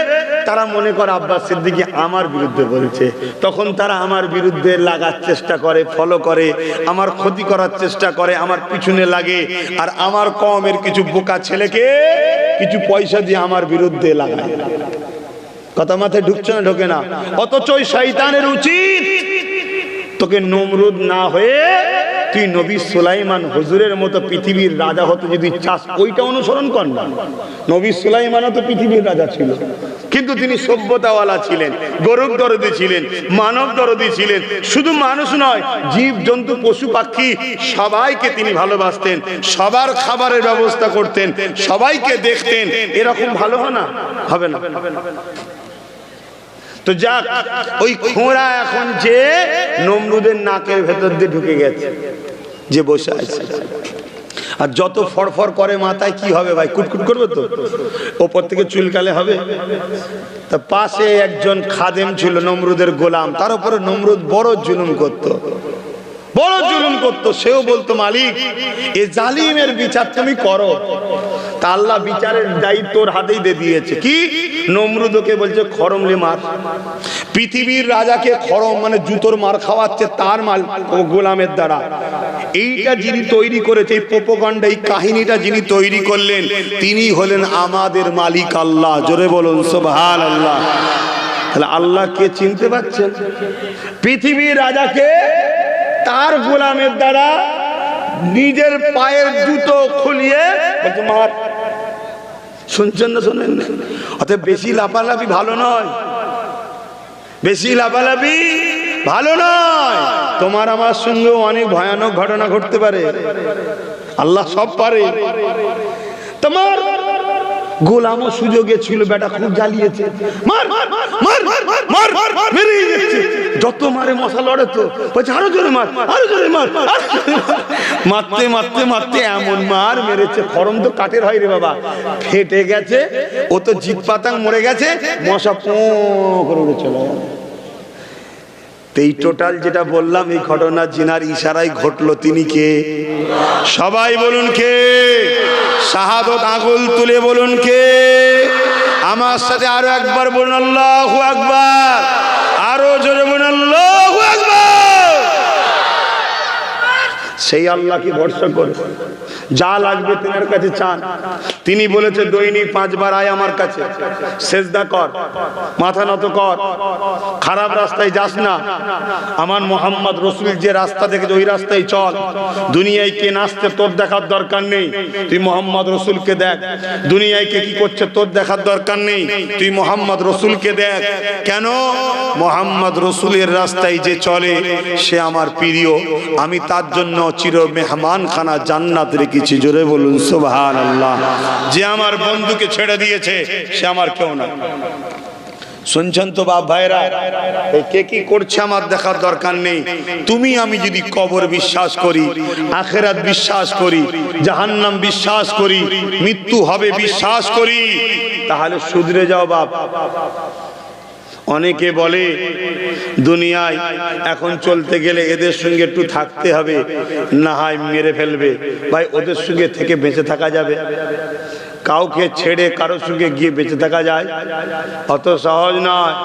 তারা মনে করে আব্বাস সিদ্দিকী আমার বিরুদ্ধে বলেছে, তখন তারা আমার বিরুদ্ধে লাগার চেষ্টা করে, ফলো করে, আমার ক্ষতি করার চেষ্টা করে, আমার পিছনে লাগে, আর আমার কওমের কিছু বোকা ছেলেকে কিছু পয়সা দিয়ে আমার বিরুদ্ধে লাগায়। কথা মাথায় ঢুকছে না? ঢোকে না। অথচ ওই শয়তানের উচিত তোকে নমরুদ না হয়ে তুই নবী সুলাইমান হুজুরের মতো পৃথিবীর রাজা হতে যদি চাস, ওইটা অনুসরণ কর না। নবী সুলাইমানও তো পৃথিবীর রাজা ছিল, কিন্তু তিনি সভ্যতাওয়ালা ছিলেন, গরুর দরদি ছিলেন, মানব দরদি ছিলেন। শুধু মানুষ নয়, জীব জন্তু পশু পাখি সবাইকে তিনি ভালোবাসতেন, সবার খাবারের ব্যবস্থা করতেন, সবাইকে দেখতেন। এরকম ভালো হবে না? তো যাক, ওই খোঁড়া এখন যে নমরুদের নাকের ভেতর দিয়ে ঢুকে গেছে, যে বসে আছে, আর যত ফড়ফড় করে মাথায় কি হবে ভাই? কুটকুট করবে তো, ওপর থেকে চুলকালে হবে। তা পাশে একজন খাদেম ছিল, নমরুদের গোলাম, তার উপরে নমরুদ বড় জুলুম করত, বড় জুলুম করতো। সেও বলতো মালিক এ জালিমের বিচার তুমি করো। তা আল্লাহ বিচারের দায়িত্ব ওর হাতেই দিয়ে দিয়েছে। কি? নমরুদ ওকে বলছে খরমলে মার। পৃথিবীর রাজাকে খরম মানে জুতোর মার খাওয়াচ্ছে তার মাল গোলামের দ্বারা। এইটা যিনি তৈরি করেছে, এই প্রোপাগান্ডা, এই কাহিনীটা যিনি তৈরি করলেন, তিনি হলেন আমাদের মালিক আল্লাহ। জোরে বলুন সুবহানাল্লাহ। তাহলে আল্লাহ কে চিনতে পারছেন? পৃথিবীর রাজাকে তার গোলামের দ্বারা নিজের পায়ের জুতো খুলিয়ে মার। শুনছেন না শোনেন না? অতএব বেশি লাফালাফি ভালো নয়, বেশি লাফালাফি ভালো নয়। তোমার আমার সঙ্গেও অনেক ভয়ানক ঘটনা ঘটতে পারে, আল্লাহ সব পারে। তোমার গোলামও সুযোগে ছিল, বেটা খুব জ্বালিয়েছে, মার মার মার মার মার মেরে দিচ্ছে। যত মারে মশা লড়ে তো বলছে আরো জোরে মার, আরো জোরে মার। মারতে মারতে মারতে এমন মার মেরেছে, খরম তো কাঠের হয় রে বাবা, ফেটে গেছে। ও তো জিত পাতাং মরে গেছে, মশা পো করে উড়ে চলে গেল। এই টোটাল যেটা বললাম, এই ঘটনা জিনার ইশারায় ঘটলো, তিনি কে? সবাই বলুন কে? শাহাদত আগুল তুলে বলুন কে? আমার সাথে আরো একবার বলুন আল্লাহু আকবার, আরো জোরে বলুন আল্লাহু আকবার। সেই আল্লাহকে ভরসা করে যা লাগবে তোমার কাছে চান। তিনি বলেছে দৈনিক 5 বার আয় আমার কাছে, সেজদা কর, মাথা নত কর, খারাপ রাস্তায় যাস না। আমার মোহাম্মদ রসুল যে রাস্তা দেখেছে ওই রাস্তায় চল। দুনিয়ায় কে নাচতে তোর দেখার দরকার নেই, তুই মোহাম্মদ রসুলকে দেখ। দুনিয়ায় কে কি করছে তোর দেখার দরকার নেই, তুই মোহাম্মদ রসুলকে দেখ। কেন? মোহাম্মদ রসুলের রাস্তায় যে চলে সে আমার প্রিয়, আমি তার জন্য চির মেহমান খানা জান্নাত রেখেছি। জোরে বলুন সুবহানাল্লাহ। যে আমার বন্ধুকে ছেড়ে দিয়েছে সে আমার কেউ না। শুনছেন তো বাপ ভাইরা? কে কি করছে আমার দেখার দরকার নেই। তুমি আমি যদি কবর বিশ্বাস করি, আখিরাত বিশ্বাস করি, জাহান্নাম বিশ্বাস করি, মৃত্যু হবে বিশ্বাস করি, তাহলে শুধরে যাও বাপ। অনেকে বলে দুনিয়ায় এখন চলতে গেলে এদের সঙ্গে একটু থাকতে হবে, না হয় মেরে ফেলবে। ভাই ওদের সঙ্গে থেকে বেঁচে থাকা যাবে? কাউকে ছেড়ে কারোর সঙ্গে গিয়ে বেঁচে থাকা যায়? অত সহজ নয়।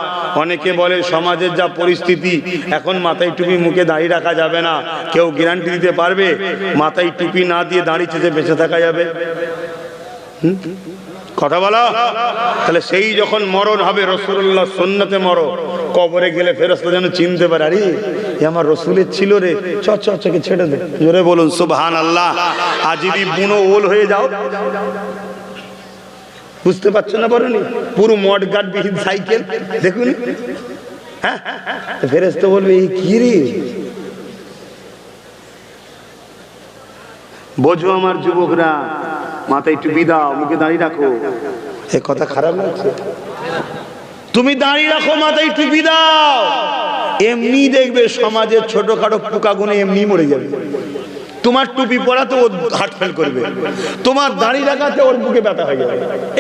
অনেকে বলে সমাজের যা পরিস্থিতি, এখন মাথায় টুপি মুখে দাঁড়িয়ে রাখা যাবে না। কেউ গ্যারান্টি দিতে পারবে মাথায় টুপি না দিয়ে দাঁড়িয়ে চেঁচে বেঁচে থাকা যাবে? কথা বলো। তাহলে সেই যখন মরণ হবে, রাসূলুল্লাহ সুন্নতে মরো, কবরে গেলে ফেরেশতা যেন চিনতে পারে, আরে এ আমার রাসূলের ছিল রে, চকে ছেড়ে দে। জোরে বলুন সুবহানাল্লাহ। আর যদি বুনো ওল হয়ে যাও, বুঝতে পারছো না? বলুন পুরো মড গার্ড বিহীন সাইকেল দেখুন, হ্যাঁ ফেরেশতা বলবে এই কি রে? বোঝো আমার যুবকরা, মাথায় টুপি দাও, মুখে দাঁড়িয়ে রাখো। এ কথা খারাপ লাগছে? তুমি দাঁড়িয়ে রাখো, মাথায় টুপি দাও, এমনি দেখবে সমাজের ছোটখাটো পোকাগুলো এমনি মরে যাবে। তোমার টুপি পরাতে ও হার্ট ফেল করবে, তোমার দাঁড়িয়ে রাখাতে ওর বুকে ব্যথা হয়ে যাবে,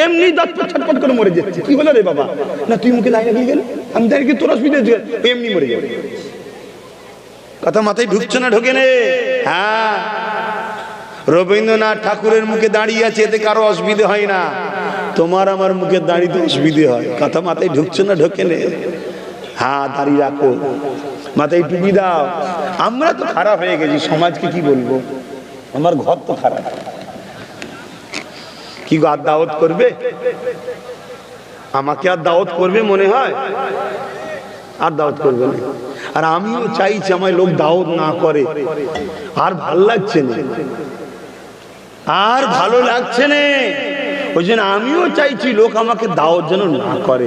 এমনি দাঁত ছটফট করে মরে যাচ্ছে। কি হলো রে বাবা? না তুই মুখে দাঁড়িয়ে রাখিয়ে গেল, আমি দাঁড়িয়ে তোর অসুবিধা, এমনি মরে যাবে। কথা মাথায় ঢুকছে না? ঢোকে নে? হ্যাঁ, রবীন্দ্রনাথ ঠাকুরের মুখে দাঁড়িয়ে আছে, এতে কারো অসুবিধে হয় না, তোমার আমার মুখে দাঁড়িয়ে অসুবিধে হয়। কথা মাথায় ঢুকছে না? ঢোকে নে? হ্যাঁ, দাঁড়িয়ে রাখো, মাথায় টুপি দাও। আমরা তো খারাপ হয়ে গেছি, সমাজকে কি বলবো? আমার ঘর তো খারাপ। কি আর দাওয়াত করবে? আমাকে আর দাওয়াত করবে মনে হয়? আর দাওয়াত করবে না। আর আমিও চাইছি আমার লোক দাওয়াত না করে, আর ভাল লাগছে না, আর ভালো লাগছে না। ওই জন্য আমিও চাইছি লোক আমাকে দাওয়াত যেন না করে।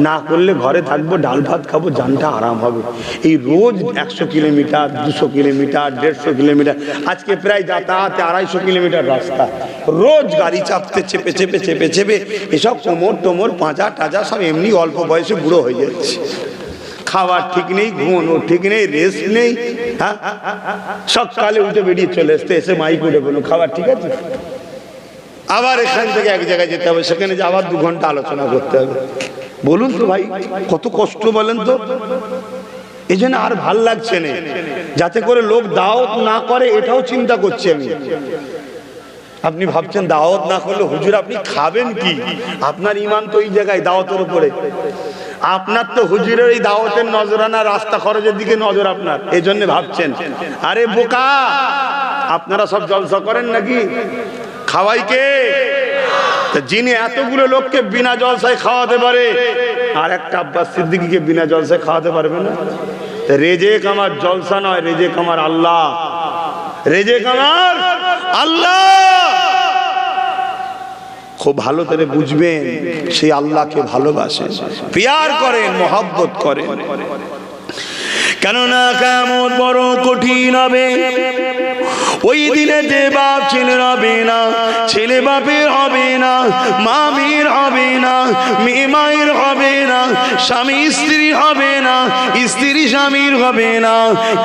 না করলে ঘরে থাকবো, ডাল ভাত খাবো, জানটা আরাম হবে। এই রোজ 100 কিলোমিটার, 200 কিলোমিটার, 150 কিলোমিটার, আজকে প্রায় যাতায়াতে 250 কিলোমিটার রাস্তা, রোজ গাড়ি চাপতে চেপে চেপে চেপে চেপে এসব কোমর টোমর পাঁজা টাজা সব এমনি অল্প বয়সে বুড়ো হয়ে যাচ্ছে। খাবার ঠিক নেই, ঘুমানোর ঠিক নেই, রেস্ট নেই। হ্যাঁ, সকালে উঠে বেরিয়ে চলে আসতে, এসে মাইক উঠে বলুন খাবার ঠিক আছে, আবার এখান থেকে এক জায়গায় যেতে হবে, সেখানে যে আবার 2 ঘন্টা আলোচনা করতে হবে। বলুন তো ভাই কত কষ্ট বলেন তো? এই জন্য আর ভাল লাগছে না, যাতে করে লোক দাওয়াত না করে এটাও চিন্তা করছি আমি। আপনি ভাবছেন দাওয়াত না করলে হুজুর আপনি খাবেন কি? আপনার ইমান তো এই জায়গায় দাওয়াতের উপরে। আপনার তো হুজুরের এই দাওয়াতের নজরানা, রাস্তা খরচের দিকে নজর আপনার, এই জন্য ভাবছেন। আরে বোকা, আপনারা সব জলসা করেন নাকি? খাওয়াই কে? যিনি এতগুলো লোককে বিনা জলসায় খাওয়াতে পারে, আর একটা আব্বাস সিদ্দিকীকে বিনা জলসায় খাওয়াতে পারবে না? রেজেক আমার জলসা নয়, রেজেক আমার আল্লাহ, রেজেক আমার আল্লাহ। খুব ভালো করে বুঝবেন, সেই আল্লাহকে ভালোবাসেন, প্যার করেন, মহব্বত করেন। কেননা কিয়ামত বড় কঠিন হবে। ওই দিনে যে বাপ ছেলের হবে না, ছেলে বাপের হবে না, মা মেয়ের হবে না, মেয়ে মায়ের হবে না, স্বামী স্ত্রী হবে না, স্ত্রী স্বামীর হবে না।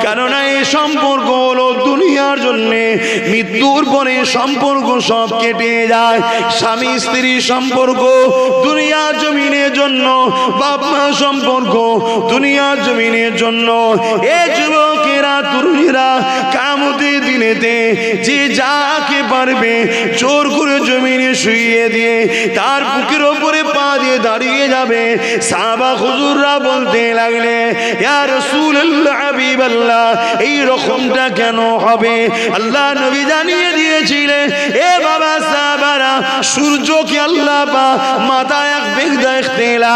কেননা এই সম্পর্ক হলো দুনিয়ার জন্যে, মৃত্যুর পরে সম্পর্ক সব কেটে যায়। স্বামী স্ত্রী সম্পর্ক দুনিয়ার জমিনের জন্য, বাপ মা সম্পর্ক দুনিয়ার জমিনের জন্য। এ যুবকেরা, তরুণীরা, কিয়ামতের দিনেতে যে যাকে পারবে জোর করে জমিনে শুইয়ে দিয়ে তার বুকের ওপরে পা দিয়ে দাঁড়িয়ে যাবে। সাহাবা হুজুররা বলতে লাগলে, ইয়া রাসূলুল্লাহ, হাবিবাল্লাহ, এই রকমটা কেন হবে? আল্লাহ নবী জানিয়ে দিয়েছিলেন, এ বাবা সাহাবারা, সূর্যকে আল্লাহ পাক মাথায় এক বেগদা ইখতিলা,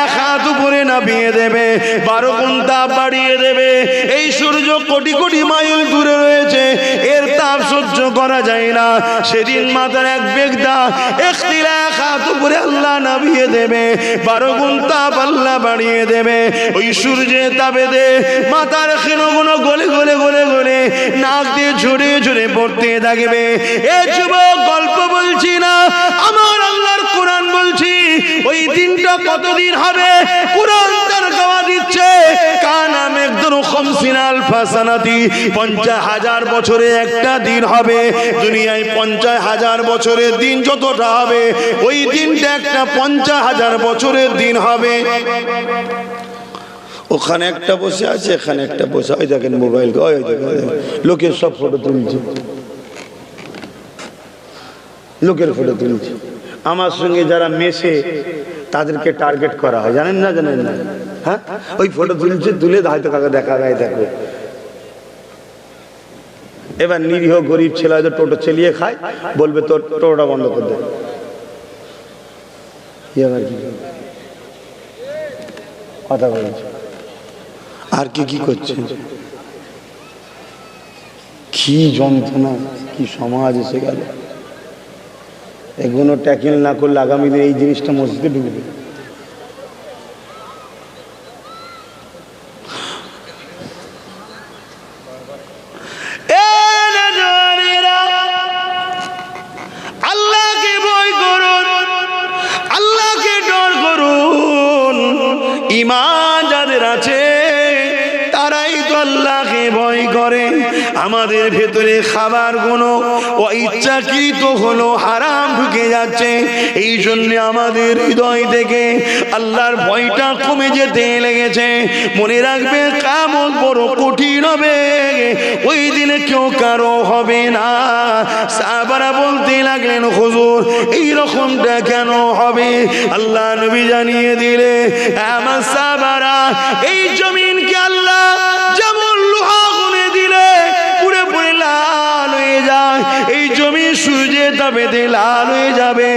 এক হাত উপরে নামিয়ে দেবে, 12 গুণ তাপ বাড়িয়ে দেবে। এই সূর্য কোটি কোটি মাইল দূরে রয়েছে, এর তাপ সহ্য করা যায় না। সেদিন মাথার এক বেগদা ইখতিলা, এক হাত উপরে আল্লাহ নামিয়ে দেবে, 12 গুণ তাপ আল্লাহ বাড়িয়ে দেবে। ওই সূর্যের তাপে দে মাথার ক্ষীণগুলো গলে গলে গলে গলে নাক দিয়ে ঝরে ঝরে পড়তে থাকবে। এ যুবক, গল্প বলছি না, আমার আল্লাহর কোরআন বলছি। ওই দিনটা কতদিন হবে আলফা সানাতি, 50,000 বছরে একটা দিন হবে। দুনিয়ায় 50,000 বছরের দিন যতটা হবে, ওই দিনটা একটা 50,000 বছরের দিন হবে। ওখানে একটা বসে আছে, এখানে একটা বসে, ওই দেখেন মোবাইল, ওই দেখেন লোকের সব ফটো তুলছে, লোকের ফটো তুলছে। আমার সঙ্গে যারা মেশে তাদেরকে টার্গেট করা হয়, জানেন না? জানেন না? হ্যাঁ, ওই ফটো তুলছে, তুলে হয়তো কাকে দেখাবে, দেখো। এবার নিরীহ গরিব ছেলে হয়তো টোটো চালিয়ে খায়, বলবে তোর টোটোটা বন্ধ করে দে। কথা বলছে আর কি করছে? কি যন্ত্রণা, কি সমাজ এসে গেল। এগুলো ট্যাকেল না করলে আগামী দিনে এই জিনিসটা মসজিদে ঢুকবে। আল্লাহকে ভয় করুন, আল্লাহকে ডর করুন। ঈমান যাদের আছে তারাই তো আল্লাহকে ভয় করে। আমাদের ভেতরে খাবার গুলো ও ইচ্ছাকৃত হলো হারাম ঢুকে যাচ্ছে, এই জন্য আমাদের হৃদয় থেকে আল্লাহর ভয়টা কমে যেতে লেগেছে। মনে রাখবে কিয়ামত বড় কঠিন হবে, ওই দিনে কেউ কারো হবে না। সাহাবারা বলতে লাগলেন, হুজুর এই রকমটা কেন হবে? আল্লাহ নবী জানিয়ে দিলে, আমার সাহাবারা, এই জমিনকে আল্লাহ যেমন লোহা গুনে দিলে পুরে পুরে লাল হয়ে যায়, এই জমিন সূর্যের তাপেতে লাল হয়ে যাবে।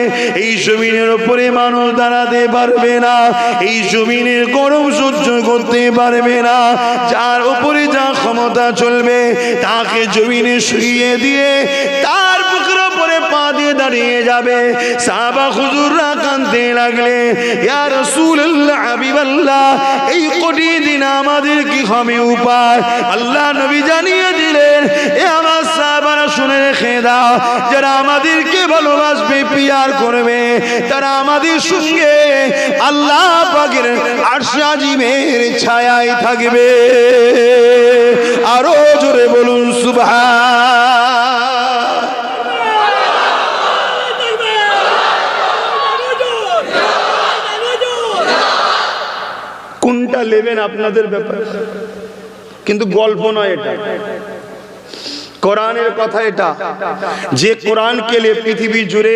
এই জমিনের উপরে মানুষ দাঁড়াতে পারবে না, এই জমিনের গরম সহ্য করতে পারবে না। যার উপরে যা ক্ষমতা চলবে তাকে জমিনে শুইয়ে দিয়ে তার বুকের উপরে পা দিয়ে দাঁড়িয়ে যাবে। সাহাবা হুজুররা কাঁদতে লাগলে, ইয়া রাসূলুল্লাহ, হাবিবাল্লাহ, এই কঠিন দিন আমাদের কি হবে উপায়? আল্লাহ নবী জানিয়ে দিলেন, এ আমার সাহাবারা শুনে রেখে দাও, যারা আমাদেরকে ভালোবাসবে, পিয়ার করবে, তারা আমাদের সঙ্গে আল্লাহ পাকের আরশ আজিমের ছায়ায় থাকবে। আরো জোরে বলুন সুবহান। কোনটা নেবেন আপনাদের ব্যাপার, কিন্তু গল্প নয় এটা, কোরআনের কথা এটা। যে কোরআনকে নিয়ে পৃথিবী জুড়ে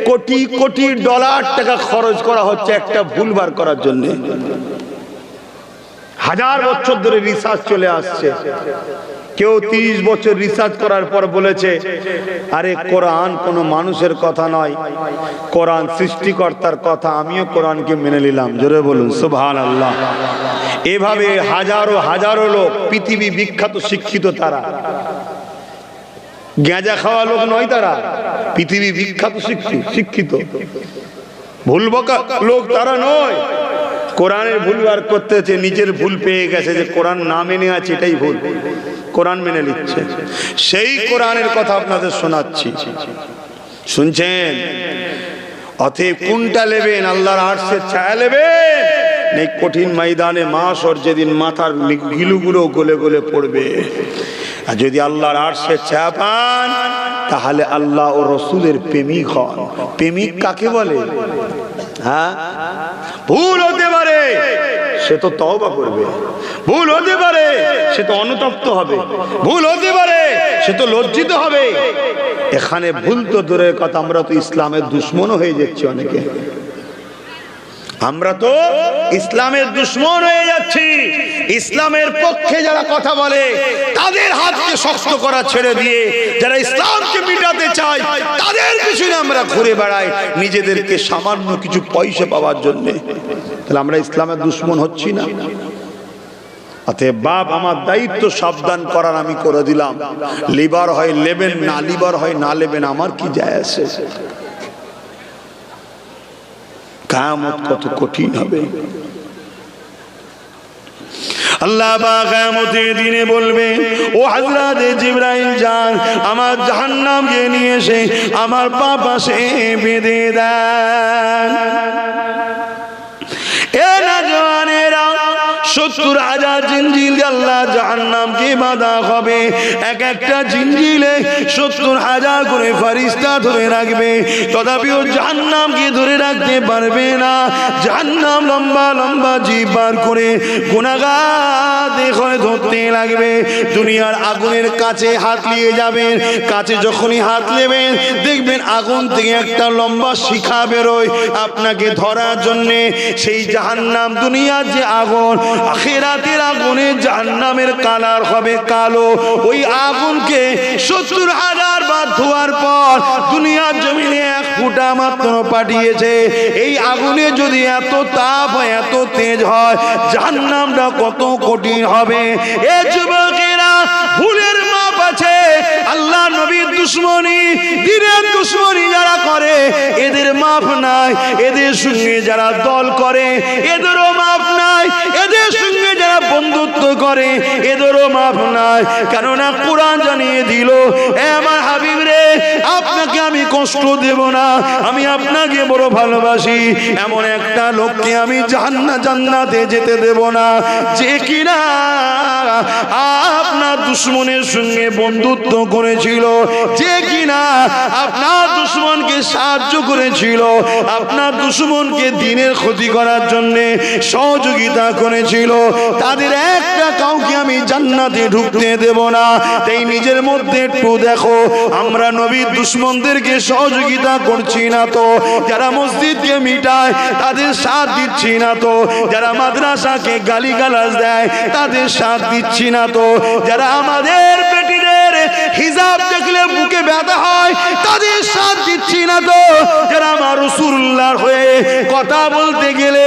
কোটি কোটি ডলার টাকা খরচ করা হচ্ছে একটা ভুল বার করার জন্য। 1000 বছর ধরে রিসার্চ চলে আসছে। কেউ 30 বছর রিসার্চ করার পর বলেছে, আরে কোরআন কোনো মানুষের কথা নয়, কোরআন সৃষ্টিকর্তার কথা। আমিও কোরআনকে মেনে নিলাম। জোরে বলুন সুবহানাল্লাহ। এভাবে হাজারো হাজারো লোক, পৃথিবী বিখ্যাত শিক্ষিত, তারা গাঁজা খাওয়া লোক নয়, তারা পৃথিবী বিখ্যাত শিক্ষিত। ভুল বকা লোক তারা নয়। কোরআনের ভুল বার করতেছে, নিজের ভুল পেয়ে গেছে যে কোরআন না মেনে আছে, এটাই ভুল, কোরআন মেনে নিচ্ছে। সেই কোরআনের কথা আপনাদের শোনাচ্ছি, শুনছেন? অতএব কোনটা নেবেন? আল্লাহর আরশের ছায়া নেবেন, এই কঠিন ময়দানে মাশর যেদিন মাথার গিলুগুলো গলে গলে পড়বে। আর যদি আল্লাহর আরশের ছায়া পান, তাহলে আল্লাহ ও রসুলের প্রেমিক হন। প্রেমিক কাকে বলে? হ্যাঁ, ভুল হতে পারে, সে তো তওবা করবে। ভুল হতে পারে, সে তো অনুতপ্ত হবে। ভুল হতে পারে, সে তো লজ্জিত হবে। এখানে ভুল তো দূরের কথা, আমরা তো ইসলামের দুশমনও হয়ে যাচ্ছি অনেকে। আমরা তো ইসলামের দুশমন হয়ে যাচ্ছি। ইসলামের পক্ষে যারা কথা বলে তাদের হাতকে শক্ত করা ছেড়ে দিয়ে যারা ইসলামকে মিটাতে চায় তাদের পিছনে আমরা ঘুরে বেড়াই, নিজেদেরকে সামান্য কিছু পয়সা পাওয়ার জন্য। তাহলে আমরা ইসলামের দুশমন হচ্ছি না? অতএব বাপ, আমার দায়িত্ব সাবধান করার, আমি করে দিলাম। লিবার হয় লেবেন, না লিবার হয় না লেবেন, আমার কি যায় আসে? কিয়ামত কত কঠিন হবে। আল্লাহ পাক কিয়ামতের দিনে বলবে, ও হযরত জিবরাইল যান, আমার জাহান্নামকে নিয়ে এসে আমার পা পাশে বেঁধে দেন। এ নওজওয়ানেরা 70,000 জিঞ্জির আল্লাহ জাহান্নামকে বাঁধা হবে। এক একটা জিঞ্জিরে 70,000 করে ফেরেশতা ধরে রাখবে, তথাপিও জাহান্নামকে ধরে রাখতে পারবে না। জাহান্নাম লম্বা লম্বা জিভ বার করে গুনাহগার দেখে ধরতে লাগবে। দুনিয়ার আগুনের কাছে হাত নিয়ে যাবেন, কাছে যখনই হাত নেবেন দেখবেন আগুন থেকে একটা লম্বা শিখা বেরোয় আপনাকে ধরার জন্যে। সেই জাহান্নাম দুনিয়ার যে আগুন, আখিরাতের আগুনে জাহান্নামের কালার হবে কালো। ওই আগুনকে 70,000 বার ধোয়ার পর দুনিয়ার জমিনে 1 ফুটা মাত্র পাঠিয়েছে। এই আগুনে যদি এত তাপ হয়, এত তেজ হয়, জাহান্নামটা কত কঠিন হবে। এ যুবকেরা, ভুলের মাপ আছে। আল্লাহ নবীর দুশ্মনী, দিনের দুশ্মনী যারা করে এদের মাপ নাই। এদের সঙ্গে যারা দল করে এদেরও মাপ নাই। এদের সঙ্গে যারা বন্ধুত্ব করে এদেরও মাপ নাই। কেননা কোরআন জানিয়ে দিল, এ আমার হাবিব রে, আপনাকে আমি কষ্ট দেব না, আমি আপনাকে বড় ভালোবাসি। এমন একটা লোককে আমি জান্নাতে যেতে দেব না যে কিনা আপনার দুশ্মনের সঙ্গে বন্ধুত্ব করেছিল, যে কিনা আপনার দুশ্মনকে সাহায্য করেছিল, আপনার দুশ্মনকে দিনের ক্ষতি করার জন্য সহযোগিতা করেছিল। তাদের একটা কাউকে আমি জান্নাতে ঢুকতে দেব না। তাই নিজের মধ্যে একটু দেখো, আমরা নবীর দুশ্মনদেরকে সহযোগিতা করছি না তো, যারা মসজিদকে মিটায় তাদের সাথ দিচ্ছি না তো, যারা মাদ্রাসাকে গালিগালাজ দেয় তাদের সাথ দিচ্ছি না তো, যারা আমাদের বেটিদের হিজাব দেখলে বুকে ব্যথা হয় তাদের সাথ দিচ্ছি না তো, যারা আমার রাসূলুল্লাহর হয়ে কথা বলতে গেলে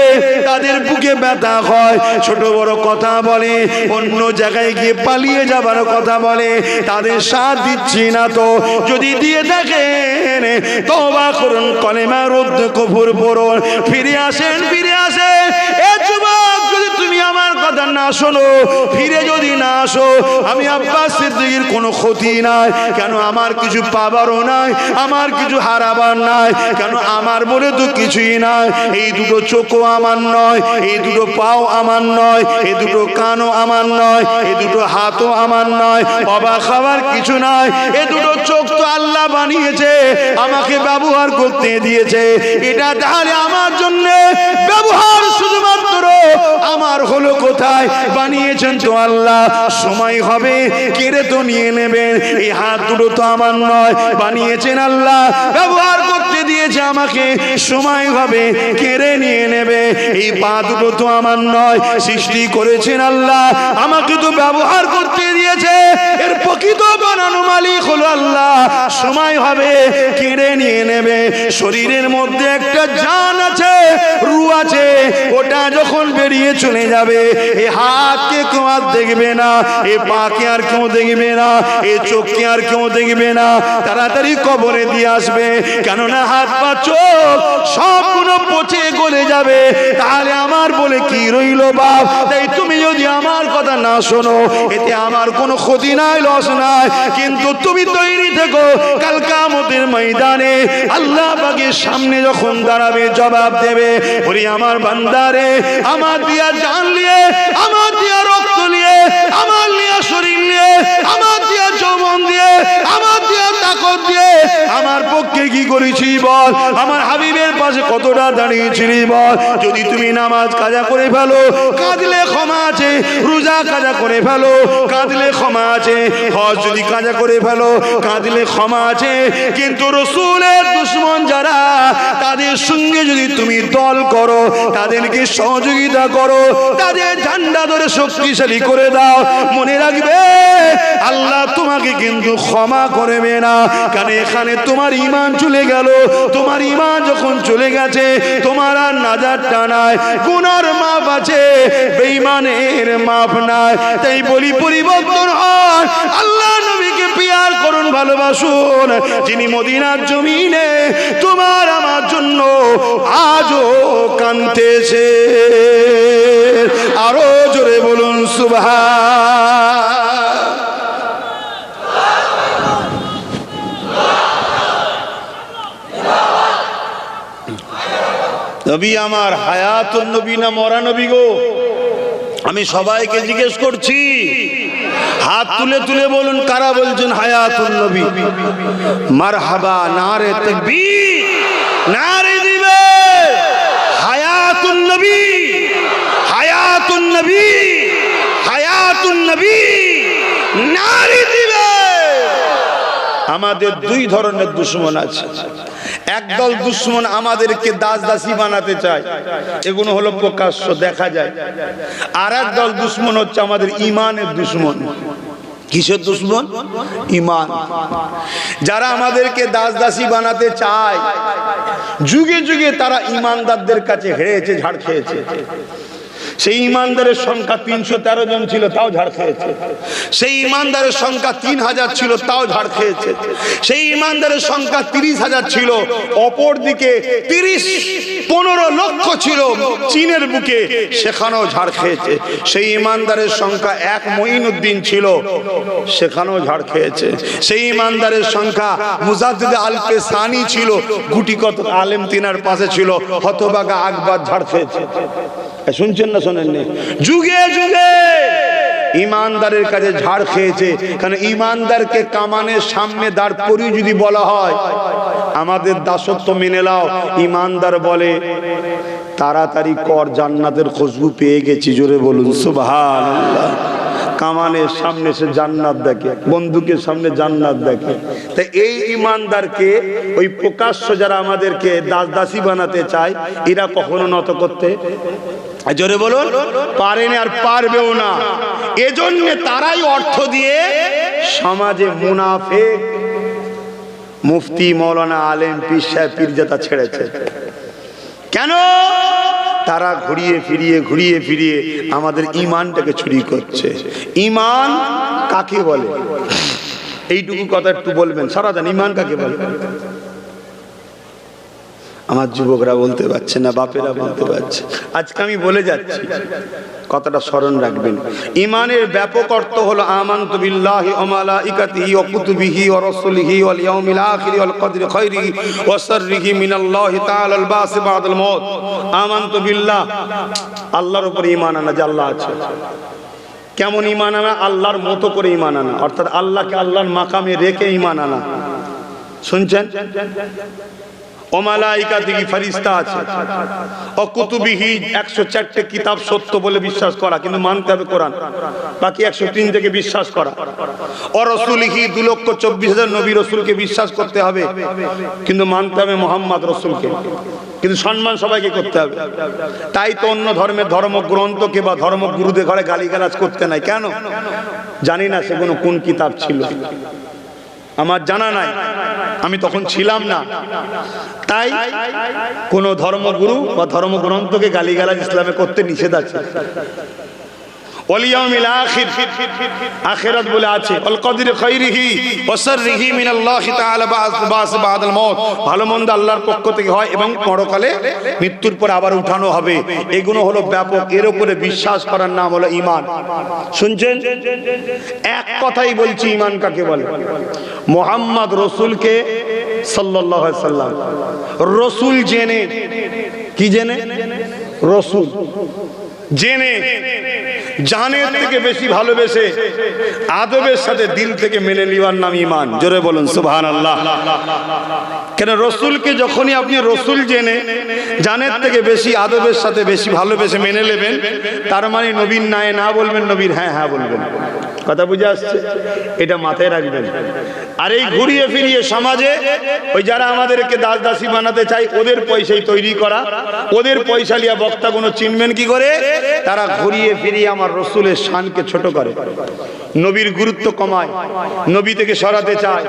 তাদের বুকে ব্যথা হয়, ছোট বড় কথা বলে, অন্য জায়গায় গিয়ে পালিয়ে যাবার কথা বলে, তাদের সাথ দিচ্ছি না তো। যদি দিয়ে থাকেন তওবা করুন, কলেমা রদ্দ কুফর পড়ুন, ফিরে আসেন, ফিরে আসেন। এ যুবক, যদি তুমি আমার কথা না শোনো, ফিরে যদি না আসো, আমি আব্বাস সিদ্দিকীর কোনো ক্ষতি নাই। কেন? আমার কিছু পাবারও নাই, আমার কিছু হারাবার নাই। কেন? আমার বলে তো কিছুই নাই। এই দুটো চোখও আমার নয়, এই দুটো পাও আমার নয়, এই দুটো কানও আমার নয়, এই দুটো হাতও আমার নয়। অবাক হওয়ার কিছু নাই। এই দুটো চোখ তো আল্লাহ বানিয়েছে, আমাকে ব্যবহার করতে দিয়েছে। এটা তাহলে আমার জন্য ব্যবহার শুধুমাত্র আমার হলো কোথায়? বানিয়েছেন তো আল্লাহ, সময় হবে কেড়ে তো নিয়ে নেবেন। এই হাত দুটো তো আমার নয়, বানিয়েছেন আল্লাহ, ব্যবহার করতে দিয়েছে আমাকে, সময় হবে কেড়ে নিয়ে নেবে। এই পা দুটো তো আমার নয়, সৃষ্টি করেছেন আল্লাহ, আমাকে তো ব্যবহার করতে দিয়েছে। এর প্রকৃত বানানো মালিক হলো আল্লাহ, সময় হবে কেড়ে নিয়ে নেবে। শরীরের মধ্যে একটা জান আছে, রূহ আছে, ওটা যখন বেরিয়ে চলে যাবে, এই হাতকে কেউ আর দেখবে না, এই পাকে আর কেউ দেখবে না, এই চোখকে আর কেউ দেখবে না। তাড়াতাড়ি কবরে দিয়ে আসবে, কেননা হাত পা চোখ সবগুলো পচে গলে যাবে। তাহলে আমার বলে কি রইল বাপ? তাই তুমি যদি আমার কথা না শোনো, এতে আমার কোনো ক্ষতি নাই, লস নাই। কিন্তু তুমি তৈরি থেকো, কাল কিয়ামতের ময়দানে আল্লাহ পাকের সামনে যখন দাঁড়াবে, জবাব দেবে, ওরে আমার বান্দারে, আমার দিয়া জান নিয়ে, আমার দিয়া রক্ত নিয়ে, আমার দিয়া শরীর নিয়ে, আমার দিয়া যৌবন দিয়ে, আমার দিয়া তাকত দিয়ে আমার পক্ষে কি করেছি বল? আমার হাবিবের পাশে কতটা দাঁড়িয়েছিলি বল? যদি তুমি নামাজ কাজা করে ফেলো, কাঁদলে ক্ষমা আছে। রোজা কাজা করে ফেলো, কাঁদলে ক্ষমা আছে। হজ যদি কাজা করে ফেলো, কাঁদলে ক্ষমা আছে। কিন্তু রাসূলের দুশমন যারা, তাদের সঙ্গে যদি তুমি দল করো, তাদেরকে সহযোগিতা করো, তাদের ঝান্ডা ধরে শক্তিশালী করে দাও, মনে রাখবে আল্লাহ তোমাকে কিন্তু ক্ষমা করবে না। কারণ এখানে তোমার ঈমান চলে গেল। তোমার ঈমান যখন চলে গেছে, তোমার আর নাজাতটা নাই। গুনার মাপ আছে, বেঈমানের মাপ নাই। তাই বলি, পরিবর্তন হয়। আল্লাহ নবীকে পিয়ার করুন, ভালোবাসুন, যিনি মদিনার জমিনে তোমার আমার জন্য আজও কাঁদতেছে। আরো জোরে বলুন সুবহান। নবী আমার হায়াতুন নবী না মরা নবী গো? আমি সবাইকে জিজ্ঞেস করছি, হাত তুলে তুলে বলুন কারা বলছেন হায়াতুন নবী? মারহাবা, নারে তাকবীর, নারে দিবে হায়াতুন নবী, হায়াতুন নবী, হায়াতুন নবী, নারে দিবে। আমাদের দুই ধরনের দুশমন আছে। একদল দুশমন আমাদেরকে দাস দাসী বানাতে চায়, এগুলো হলো প্রকাশ্য দেখা যায়। আর একদল দুশমন হচ্ছে আমাদের ইমানের দুশমন। কিসের দুশমন? ইমান। যারা আমাদেরকে দাস দাসী বানাতে চায়, যুগে যুগে তারা ইমানদারদের কাছে হেরেছে, ঝাড় খেয়েছে। সেই ইমানদারের সংখ্যা 313 জন ছিল, তাও ঝাড় খেয়েছে। সেই ইমানদারের সংখ্যা 3000 ছিল, তাও ঝাড় খেয়েছে। সেই ইমানদারের সংখ্যা 30,000 ছিল, অপর দিকে 15 লক্ষ ছিল চীনের বুকে, সেখানেও ঝাড় খেয়েছে। সেই ইমানদারের সংখ্যা 1 মঈনুদ্দিন ছিল, সেখানেও ঝাড় খেয়েছে। সেই ইমানদারের সংখ্যা মুজাদ্দিদ আল-পেসানি ছিল, গুটি কত আলেম তিনার পাশে ছিল, হতভাগা আকবর ঝাড় খেয়েছে। শুনছেন না শোনেননি? যুগে যুগে ইমানদারের কাছে ঝাড় খেয়েছে। কারণ ইমানদারকে কামানের সামনে দাঁড় করিয়ে যদি বলা হয় আমাদের দাসত্ব মেনে নাও, ইমানদার বলে তাড়াতাড়ি কর, জান্নাতের খুশবু পেয়ে গেছি। জোরে বলুন সুবহানাল্লাহ। কামানের সামনে সে জান্নাত দেখে, বন্দুকের সামনে জান্নাত দেখে। তাই এই ইমানদারকে ওই প্রকাশ্য যারা আমাদেরকে দাস দাসী বানাতে চায়, এরা কখনো নত করতে, জোরে বলুন, পারেনি আর পারবেও না। এজন্য তারাই অর্থ দিয়ে সমাজে মুনাফিক, মুফতি, মৌলানা, আলেম, পীর সাহেব, পীরজাদা ছেড়েছে। কেন? তারা ঘুরিয়ে ফিরিয়ে আমাদের ইমানটাকে চুরি করছে। ইমান কাকে বলে? এইটুকু কথা একটু বলবেন সারাদিন, ইমান কাকে বলে? আমার যুবকরা বলতে পারছে না, বাপেরা বলতে পারছে। আজকে আমি বলে যাচ্ছি, কথাটা স্মরণ রাখবেন। ইমানের ব্যাপক অর্থ হলো আমানতু বিল্লাহি ওয়া মালাইকাতিহি ওয়া কুতুবিহি ওয়া রাসূলিহি ওয়াল ইয়াউমিল আখির ওয়াল কদরি খায়রিহি ওয়া শাররিহি মিনাল্লাহি তাআলা আল বাস বাদাল মউত। আমানতু বিল্লাহ, আল্লাহর উপর ঈমান আনা যে আল্লাহ আছে। কেমন ঈমান আনা? আল্লাহর মতো করে ঈমান আনা, অর্থাৎ আল্লাহকে আল্লাহর মাকামে রেখে ঈমান আনা। শুনছেন? ও মালাইকাতিহি, ফেরেশতা আছে। ও কুতুবিহি, 104টি কিতাব সত্য বলে বিশ্বাস করা, কিন্তু মানতে হবে কোরআন। বাকি 103 থেকে বিশ্বাস করা। ও রাসূলিহি, 2,24,000 নবী রাসূলকে বিশ্বাস করতে হবে, কিন্তু মানতে হবে মুহাম্মদ রাসূলকে, কিন্তু সম্মান সবাইকে করতে হবে। তাই তো অন্য ধর্মের ধর্মগ্রন্থকে বা ধর্মগুরুদের ঘরে গালিগালাজ করতে নাই। কেন? জানি না সেগুলো কোন কিতাব ছিল, আমার জানা নাই, আমি তখন ছিলাম না। তাই কোন ধর্মগুরু বা ধর্মগ্রন্থকে গালিগালাজ ইসলামে করতে নিষেধ আছে। ওয়ালিয়াউমিল আখির, আখিরাত বলে আছে। ওয়াল কদরি খায়রিহি ওয়া শাররিহি মিনাল্লাহি তাআলা বাস বাদাল মউত, ভালো মন্দ আল্লাহর পক্ষ থেকে হয় এবং পরকালে মৃত্যুর পর আবার উঠানো হবে। এগুলো হলো ব্যাপক, এর উপরে বিশ্বাস করার নাম হলো ঈমান। শুনছেন? এক কথাই বলছি, ঈমান কাকে বলে? মুহাম্মদ রাসূলকে সাল্লাল্লাহু আলাইহি সাল্লাম রাসূল জেনে, কি জেনে? রাসূল জেনে, জানের থেকে বেশি ভালোবেসে আদবের সাথে দিল থেকে মেনে নেওয়ার নাম ঈমান। জোরে বলুন সুবহানাল্লাহ। কেন? রাসূলকে যখনই আপনি রাসূল জেনে জানের থেকে বেশি আদবের সাথে বেশি ভালোবেসে মেনে নেবেন, তার মানে নবীর নাই না বলবেন, নবীর হ্যাঁ হ্যাঁ বলবেন। কথা বুঝে আসছে? এটা মাথায় রাখবেন। আর এই ঘুরিয়ে ফিরিয়ে সমাজে ওই যারা আমাদেরকে দাস দাসী বানাতে চায়, ওদের পয়সায় তৈরি করা, ওদের পয়সা লিয়া বক্তাগুলো চিনবেন কি করে? তারা ঘুরিয়ে ফিরিয়ে আমার রাসূলের শানকে ছোট করে, নবীর গুরুত্ব কমায়, নবী থেকে সরাতে চায়,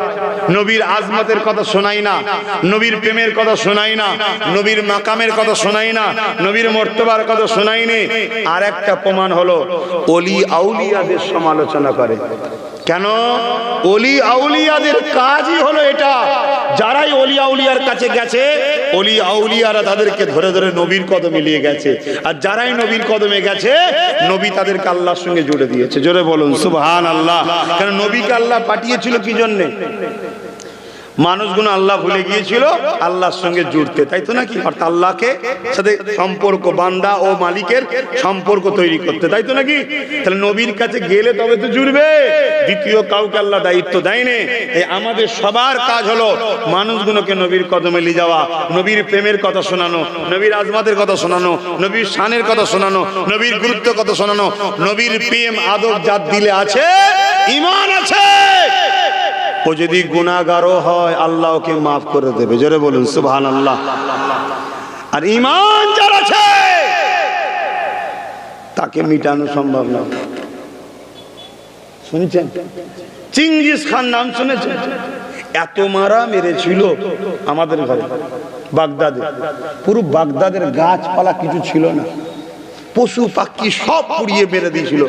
নবীর আজমতের কথা শোনায় না, নবীর প্রেমের কথা শোনায় না, নবীর মাকামের কথা শোনায় না, নবীর মর্তবার কথা শোনায় না। আর একটা প্রমাণ হলো ওলি আউলিয়াদের সমালোচনা করে। কেন? ওলি আউলিয়াদের কাজই হলো এটা। যারাই ওলি আউলিয়ার কাছে গেছে, ওলি আউলিয়ারা তাদেরকে ধরে ধরে নবীর কদমে নিয়ে গেছে, আর যারাই নবীর কদমে গেছে, নবী তাদেরকে আল্লাহর সঙ্গে জুড়ে দিয়েছে। জোরে বলুন সুবহানাল্লাহ। কেন? নবীকে আল্লাহ পাঠিয়েছিল কি জন্যে? মানুষগুলো আল্লাহ ভুলে গিয়েছিল আল্লাহর সঙ্গে জুড়তে, তাই তো নাকি? অর্থাৎ আল্লাহকে সাথে সম্পর্ক, বান্দা ও মালিকের সম্পর্ক তৈরি করতে, তাই তো নাকি? তাহলে নবীর কাছে গেলে তবে তো জুড়বে, দ্বিতীয় কাউকে আল্লাহ দায়িত্ব দেয়নি। এই আমাদের সবার কাজ হলো মানুষগুলোকে নবীর কদমে নিয়ে যাওয়া, নবীর প্রেমের কথা শোনানো, নবীর আজমাতের কথা শোনানো, নবীর শানের কথা শোনানো, নবীর গুরুত্ব কথা শোনানো। নবীর প্রেম আদব যার দিলে আছে, ঈমান আছে, ও যদি গুনাহগারও হয় আল্লাহ ওকে মাফ করে দেবে। জোরে বলুন সুবহানাল্লাহ। আর ঈমান যার আছে তাকে মিটানো সম্ভব না। শুনছেন চিঙ্গিস খান নাম শুনেছেন? এত মারা মেরেছিল আমাদের ঘরে বাগদাদে, পুরো বাগদাদের গাছপালা কিছু ছিল না, পশু পাখি সব পুড়িয়ে মেরে দিয়েছিল।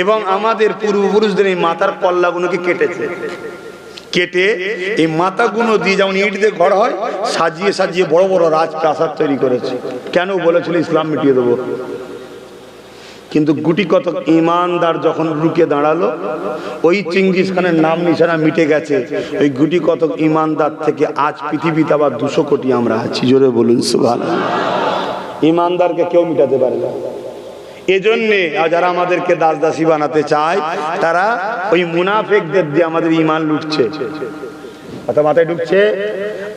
এবং আমাদের পূর্বপুরুষদের এই মাথার পল্লাগুলোকে কেটেছে, কেটে এই মাথাগুলো দিয়ে যেমন ইট দিয়ে ঘর হয় সাজিয়ে সাজিয়ে বড় বড় রাজপ্রাসাদ তৈরি করেছে। কেন? বলেছিল ইসলাম মিটিয়ে দেবো। কিন্তু গুটি কত ইমানদার যখন রুকে দাঁড়ালো, ওই চিঙ্গিস খানের নাম নিশানা মিটে গেছে। ওই গুটি কত ইমানদার থেকে আজ পৃথিবীতে আবার 200 কোটি আমরা আছি। জোরে বলুন সুবহানাল্লাহ। ইমানদারকে কেউ মিটাতে পারে না। এজন্যে যারা আমাদেরকে দাস দাসী বানাতে চায় তারা ওই মুনাফিকদের দিয়ে আমাদের ঈমান লুটছে, কথা মাথায় ঢুকছে।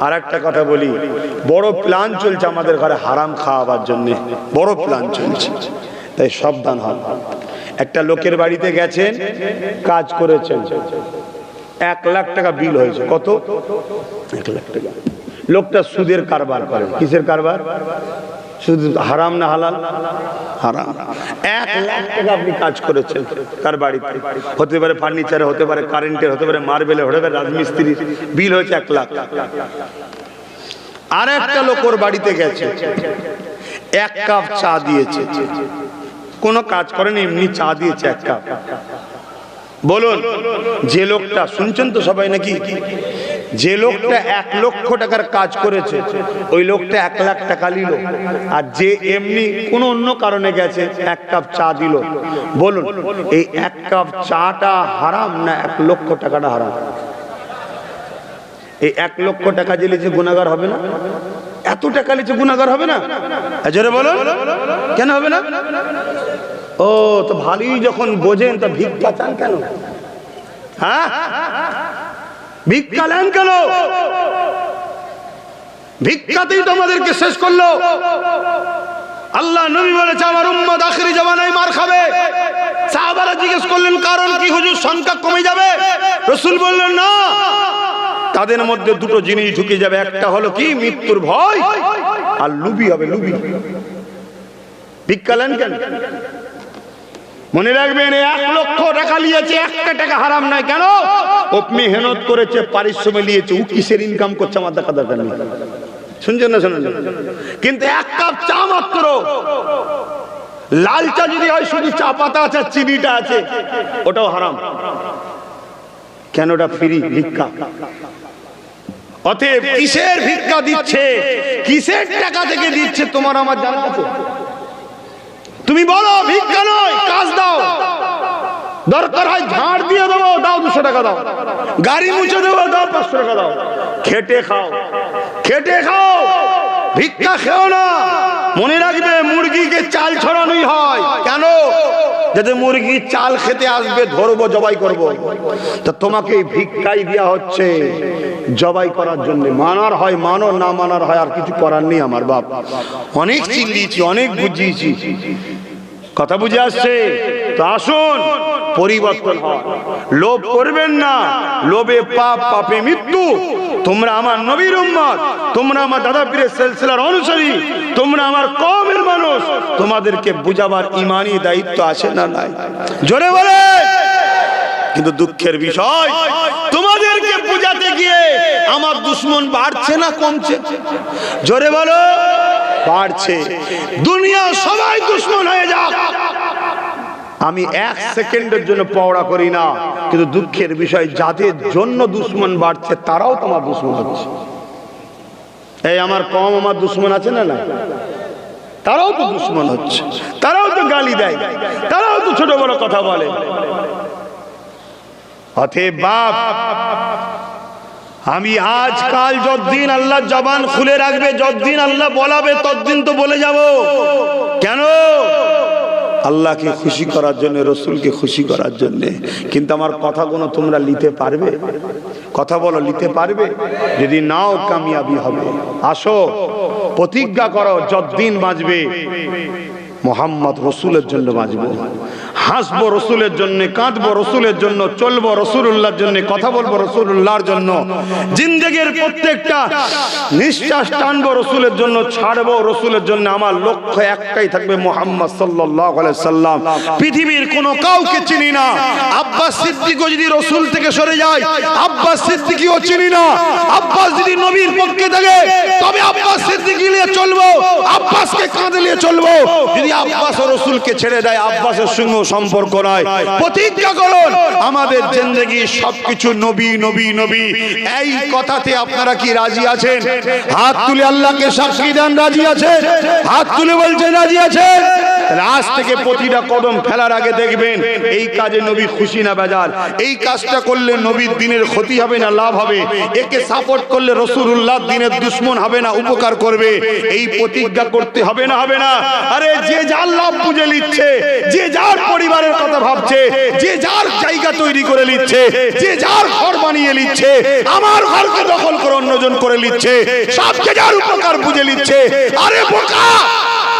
আর একটা কথা বলি, বড় প্ল্যান চলছে আমাদের ঘরে হারাম খাওয়াবার জন্য, বড় প্ল্যান চলছে, তাই সাবধান হন। একটা লোকের বাড়িতে গেছেন, কাজ করেছেন, 1 লাখ টাকা বিল হয়েছে। কত? 1 লাখ টাকা। লোকটা সুদের কারবার করে। কিসের কারবার? শুধু হারাম না হালাল? হারাম। 1 লাখ টাকা আপনি কাজ করেছেন তার বাড়িতে, হতে পারে ফার্নিচারে, হতে পারে কারেন্টের, হতে পারে মার্বেলে, হতে পারে রাজমিস্ত্রি, বিল হয়েছে 1 লাখ। আর একটা লোক ওর বাড়িতে গেছে, 1 কাপ চা দিয়েছে, কোনো কাজ করেনি, এমনি চা দিয়েছে 1 কাপ। বলুন, যে লোকটা, শুনছেন তো সবাই নাকি, যে লোকটা 1 লক্ষ টাকার কাজ করেছে ওই লোকটা 1 লাখ টাকা নিল, আর যে এমনি কোন অন্য কারণে গেছে 1 কাপ চা দিল, বলুন এই 1 কাপ চাটা হারাম না 1 লক্ষ টাকাটা হারাম? এই 1 লক্ষ টাকা যে লিখে গুনাহগার হবে না? এত টাকা লিখে গুনাহগার হবে না? জোরে বলুন, কেন হবে না? ও তো ভালোই যখন বোঝেন তো ভিক্ষা চান কেন? হ্যাঁ, ভিক্ষা নেন কেন? ভিক্ষাতেই তো আমাদেরকে শেষ করলো। আল্লাহ নবী বলেছে আমার উম্মত আখিরি জামানায় মার খাবে। সাহাবারা জিজ্ঞেস করলেন কারণ কি হুজুর, সংখ্যা কমে যাবে? রাসূল বললেন না, তাদের মধ্যে 2টো জিনিস ঢুকে যাবে। একটা হলো কি, মৃত্যুর ভয়, আর লুবি হবে, লুবি। ভিক্ষা নেন কেন? মনে রাখবেন, 1 লক্ষ টাকা নিয়েছে, 1টা টাকা হারাম নাই। কেন? ও মেহনত করেছে, পারিশ্রমিক নিয়েছে, ও কিসের ইনকাম করছে আমার দেখা দরকার নেই। শুনছেন না? শুনুন। কিন্তু 1 কাপ চা মাত্র, লাল চা যদি হয় শুধু চা পাতা আছে, চিনিটা আছে, ওটাও হারাম। কেন? ওটা ফ্রি ভিক্ষা। অতএব কিসের ভিক্ষা দিচ্ছে, কিসের টাকা থেকে দিচ্ছে তোমার আমার জানা আছে? তুমি বলো ভিক্ষা নয়, কাজ দাও। দরকার হয় ঝাড় দিয়ে দেবো, দাও 200 টাকা দাও। গাড়ি মুছে দেবো, দাও 500 টাকা দাও। খেটে খাও, খেটে খাও, ভিক্ষা খেও না। মনে রাখবে, মুরগিকে চাল ছড়ানোই হয়। কেন? যাতে মুরগি চাল খেতে আসবে, ধরবো, জবাই করব। তা তোমাকে ভিক্ষাই দেওয়া হচ্ছে জবাই করার জন্য। মানার হয় মানো, না মানার হয় আর কিছু করার নেই। আমার বাপ অনেক চিল্লিয়েছি, অনেক বুঝিয়েছি, কথা বুঝে আসছে? তো আসুন পরিবর্তন হয়। লোভ করবেন না, লোভে পাপ, পাপে মৃত্যু। তোমরা আমার নবীর উম্মত, তোমরা আমার দাদা পীরের সিলসিলার অনুসারী, তোমরা আমার কওমের মানুষ, তোমাদেরকে বুঝাবার ঈমানি দায়িত্ব আছে না নাই? জোরে বলে। কিন্তু দুঃখের বিষয়, তোমাদেরকে বুঝাতে গিয়ে আমার দুশমন বাড়ছে না কমছে? জোরে বলো, বাড়ছে। দুনিয়া সবাই দুশমন হয়ে যাক, আমি 1 সেকেন্ডের জন্য পওড়া করি না। কিন্তু দুঃখের বিষয়, যাদের জন্য দুশমন বাড়ছে তারাও তোমার দুশমন হচ্ছে। এই আমার কম আমার দুশমন আছে না না? তারাও তো দুশমন হচ্ছে, তারাও তো গালি দেয়, তারাও তো ছোট বড় কথা বলে। অতএব বাপ, আমি আজকাল যতদিন আল্লাহ জবান খুলে রাখবে, যতদিন আল্লাহ বলাবে, ততদিন তো বলে যাব। কেন? আল্লাহকে খুশি করার জন্য, রসুলকে খুশি করার জন্য। কিন্তু আমার কথাগুলো তোমরা নিতে পারবে? কথা বলো, নিতে পারবে? যদি নাও, কামিয়াবি হবে। আসো, প্রতিজ্ঞা করো, যতদিন বাঁচবে মোহাম্মদ রসুলের জন্য বাঁচবো, হাসবো রসুলের জন্য, কাঁদবো রসুলের জন্য, চলবো রসুলুল্লাহর জন্য, কথা বলবো রসুলুল্লাহর জন্য, জিন্দেগির প্রত্যেকটা নিঃশ্বাস টানবো রসুলের জন্য, ছাড়বো রসুলের জন্য। আমার লক্ষ্য একটাই থাকবে, মুহাম্মদ সাল্লাল্লাহু আলাইহি সাল্লাম। পৃথিবীর কোনো কাউকে চিনি না। আব্বাস সিদ্দিকও যদি রসুল থেকে সরে যায়, আব্বাস সিদ্দিকীও চিনি না। আব্বাস যদি নবীর পক্ষে থাকে, তবে আব্বাস সিদ্দিকী নিয়ে চলবো, আব্বাসকে কাঁধে নিয়ে চলবো। যদি আব্বাস ও রসুলকে ছেড়ে দেয়, আব্বাসের সঙ্গে সম্পর্ক নয়। প্রতিজ্ঞা করুন, আমাদের জিন্দেগি সবকিছু নবী নবী নবী। এই কথাতে আপনারা কি রাজি আছেন? হাত তুলে আল্লাহকে সাক্ষী দেন, রাজি আছেন? হাত তুলে বলছেন রাজি আছেন? আজ থেকে প্রতিটা কদম ফেলার আগে দেখবেন এই কাজে নবী খুশি না বেজার। এই কাজটা করলে নবীর দিনের ক্ষতি হবে না লাভ হবে? একে সাপোর্ট করলে রাসূলুল্লাহ দিনের দুশমন হবে না উপকার করবে? এই প্রতিজ্ঞা করতে হবে না, হবে না? আরে যে যার লাভ বুঝে নিচ্ছে, যে যার পরিবারের কথা ভাবছে, যে যার জায়গা তৈরি করে নিচ্ছে, যে যার ঘর বানিয়ে নিচ্ছে, আমার ঘরকে দখল করে অন্যজন করে নিচ্ছে, সব যে যার উপকার বুঝে নিচ্ছে। আরে বোকা,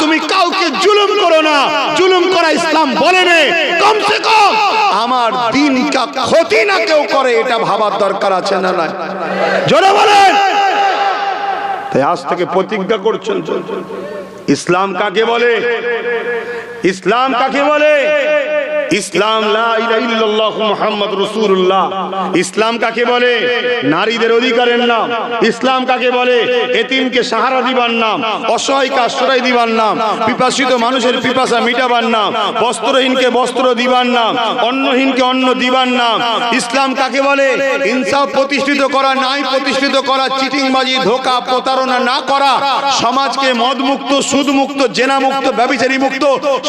তুমি কাউকে জুলুম করো না। জুলুম করা ইসলাম বলে না। কমসে কম আমার দিন কা ক্ষতি না কেউ করে, এটা ভাবার দরকার আছে না নাই? জোরে বলেন। তাই আজ থেকে প্রতিজ্ঞা করছেন। ইসলাম কাকে বলে? ইসলাম কাকে বলে? ইসলাম লা ইলাহা ইল্লাল্লাহ মুহাম্মাদুর রাসূলুল্লাহ। ইসলাম কাকে বলে? নারীদের অধিকারের নাম। ইসলাম কাকে বলে? এতিমকে সাহারা দিবার নাম, অসহায়কে আশ্রয় দিবার নাম, পিপাসিত মানুষের পিপাসা মিটাবার নাম, বস্ত্রহীনকে বস্ত্র দিবার নাম, অন্নহীনকে অন্ন দিবার নাম। ইসলাম কাকে বলে? ইনসাফ প্রতিষ্ঠিত করা, ন্যায় প্রতিষ্ঠিত করা, চিটিংবাজি, ধোঁকা, প্রতারণা না করা, সমাজকে মদমুক্ত, সুদমুক্ত, জেনামুক্ত, ব্যভিচারী মুক্ত,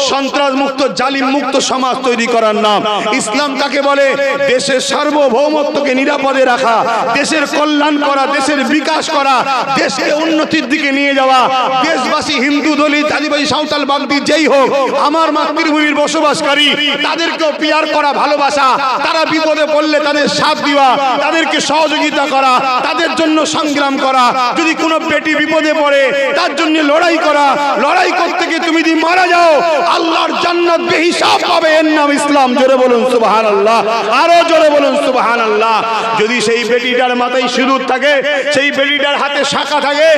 সন্ত্রাস মুক্ত, জালিম মুক্ত সমাজ তৈরি করার নাম। ইসলাম কাকে বলে? দেশের সার্বভৌমত্বকে নিরাপদে রাখা, দেশের কল্যাণ করা, দেশের বিকাশ করা, দেশকে উন্নতির দিকে নিয়ে যাওয়া। দেশবাসী হিন্দু, দলিত, আদিবাসী, সাঁওতাল, বাগদি যেই হোক, আমার মাতৃভূমির বসবাসকারী, তাদেরকেও পিয়ার করা, ভালোবাসা, তারা বিপদে পড়লে তাদের সাথ দেওয়া, তাদেরকে সহযোগিতা করা, তাদের জন্য সংগ্রাম করা। যদি কোনো বেটি বিপদে পড়ে, তার জন্য লড়াই করা। লড়াই করতে গিয়ে তুমি যদি মারা যাও, আল্লাহর জান্নাত বেহিসাব পাবে। এর নাম ইসলাম। জোরে বলুন সুবহানাল্লাহ, আরো জোরে বলুন সুবহানাল্লাহ। যদি সেই বেটিটার মাথায় সিঁদুর থাকে, সেই বেটিটার হাতে শাঁখা থাকে,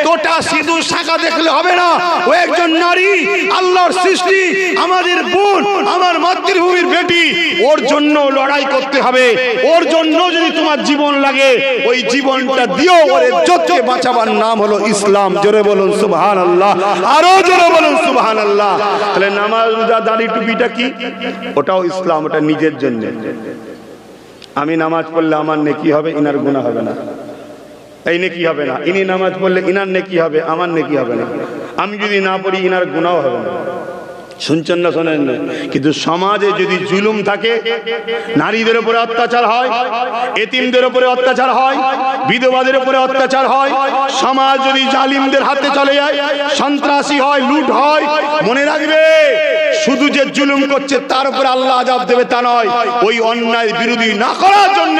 তোটা সিঁদুর শাঁখা দেখলে হবে না। ও একজন নারী, আল্লাহর সৃষ্টি, আমাদের বোন, আমার মাতৃভূমির বেটি। ওর জন্য লড়াই করতে হবে। ওর জন্য যদি তোমার জীবন লাগে, ওই জীবনটা দিও। ওর ইজ্জতকে বাঁচাবার নাম হলো ইসলাম। জোরে বলুন সুবহানাল্লাহ, আরো জোরে বলুন সুবহানাল্লাহ। তাহলে নামাজ, রোজা, দাড়ি, টুপিটা কি? ওটাও ইসলাম, ওটা নিজের জন্য। আমি নামাজ পড়লে আমার নেকি হবে, ইনার গুনাহ হবে না। এই নেকি হবে না। ইনি নামাজ পড়লে ইনার নেকি হবে, আমার নেকি হবে না। আমি যদি না পড়ি, ইনার গুনাহ হবে না। শুনছেন না? শোনেন না? কিন্তু সমাজে যদি জুলুম থাকে, নারীদের উপরে অত্যাচার হয়, এতিমদের উপরে অত্যাচার হয়, বিধবাদের উপরে অত্যাচার হয়, সমাজ যদি জালিমদের হাতে চলে যায়, সন্ত্রাসী হয়, লুট হয়, মনে রাখবে শুধু যে জুলুম করছে তার উপরে আল্লাহ আযাব দেবে তা নয়। ওই অন্যায় বিরোধী না করার জন্য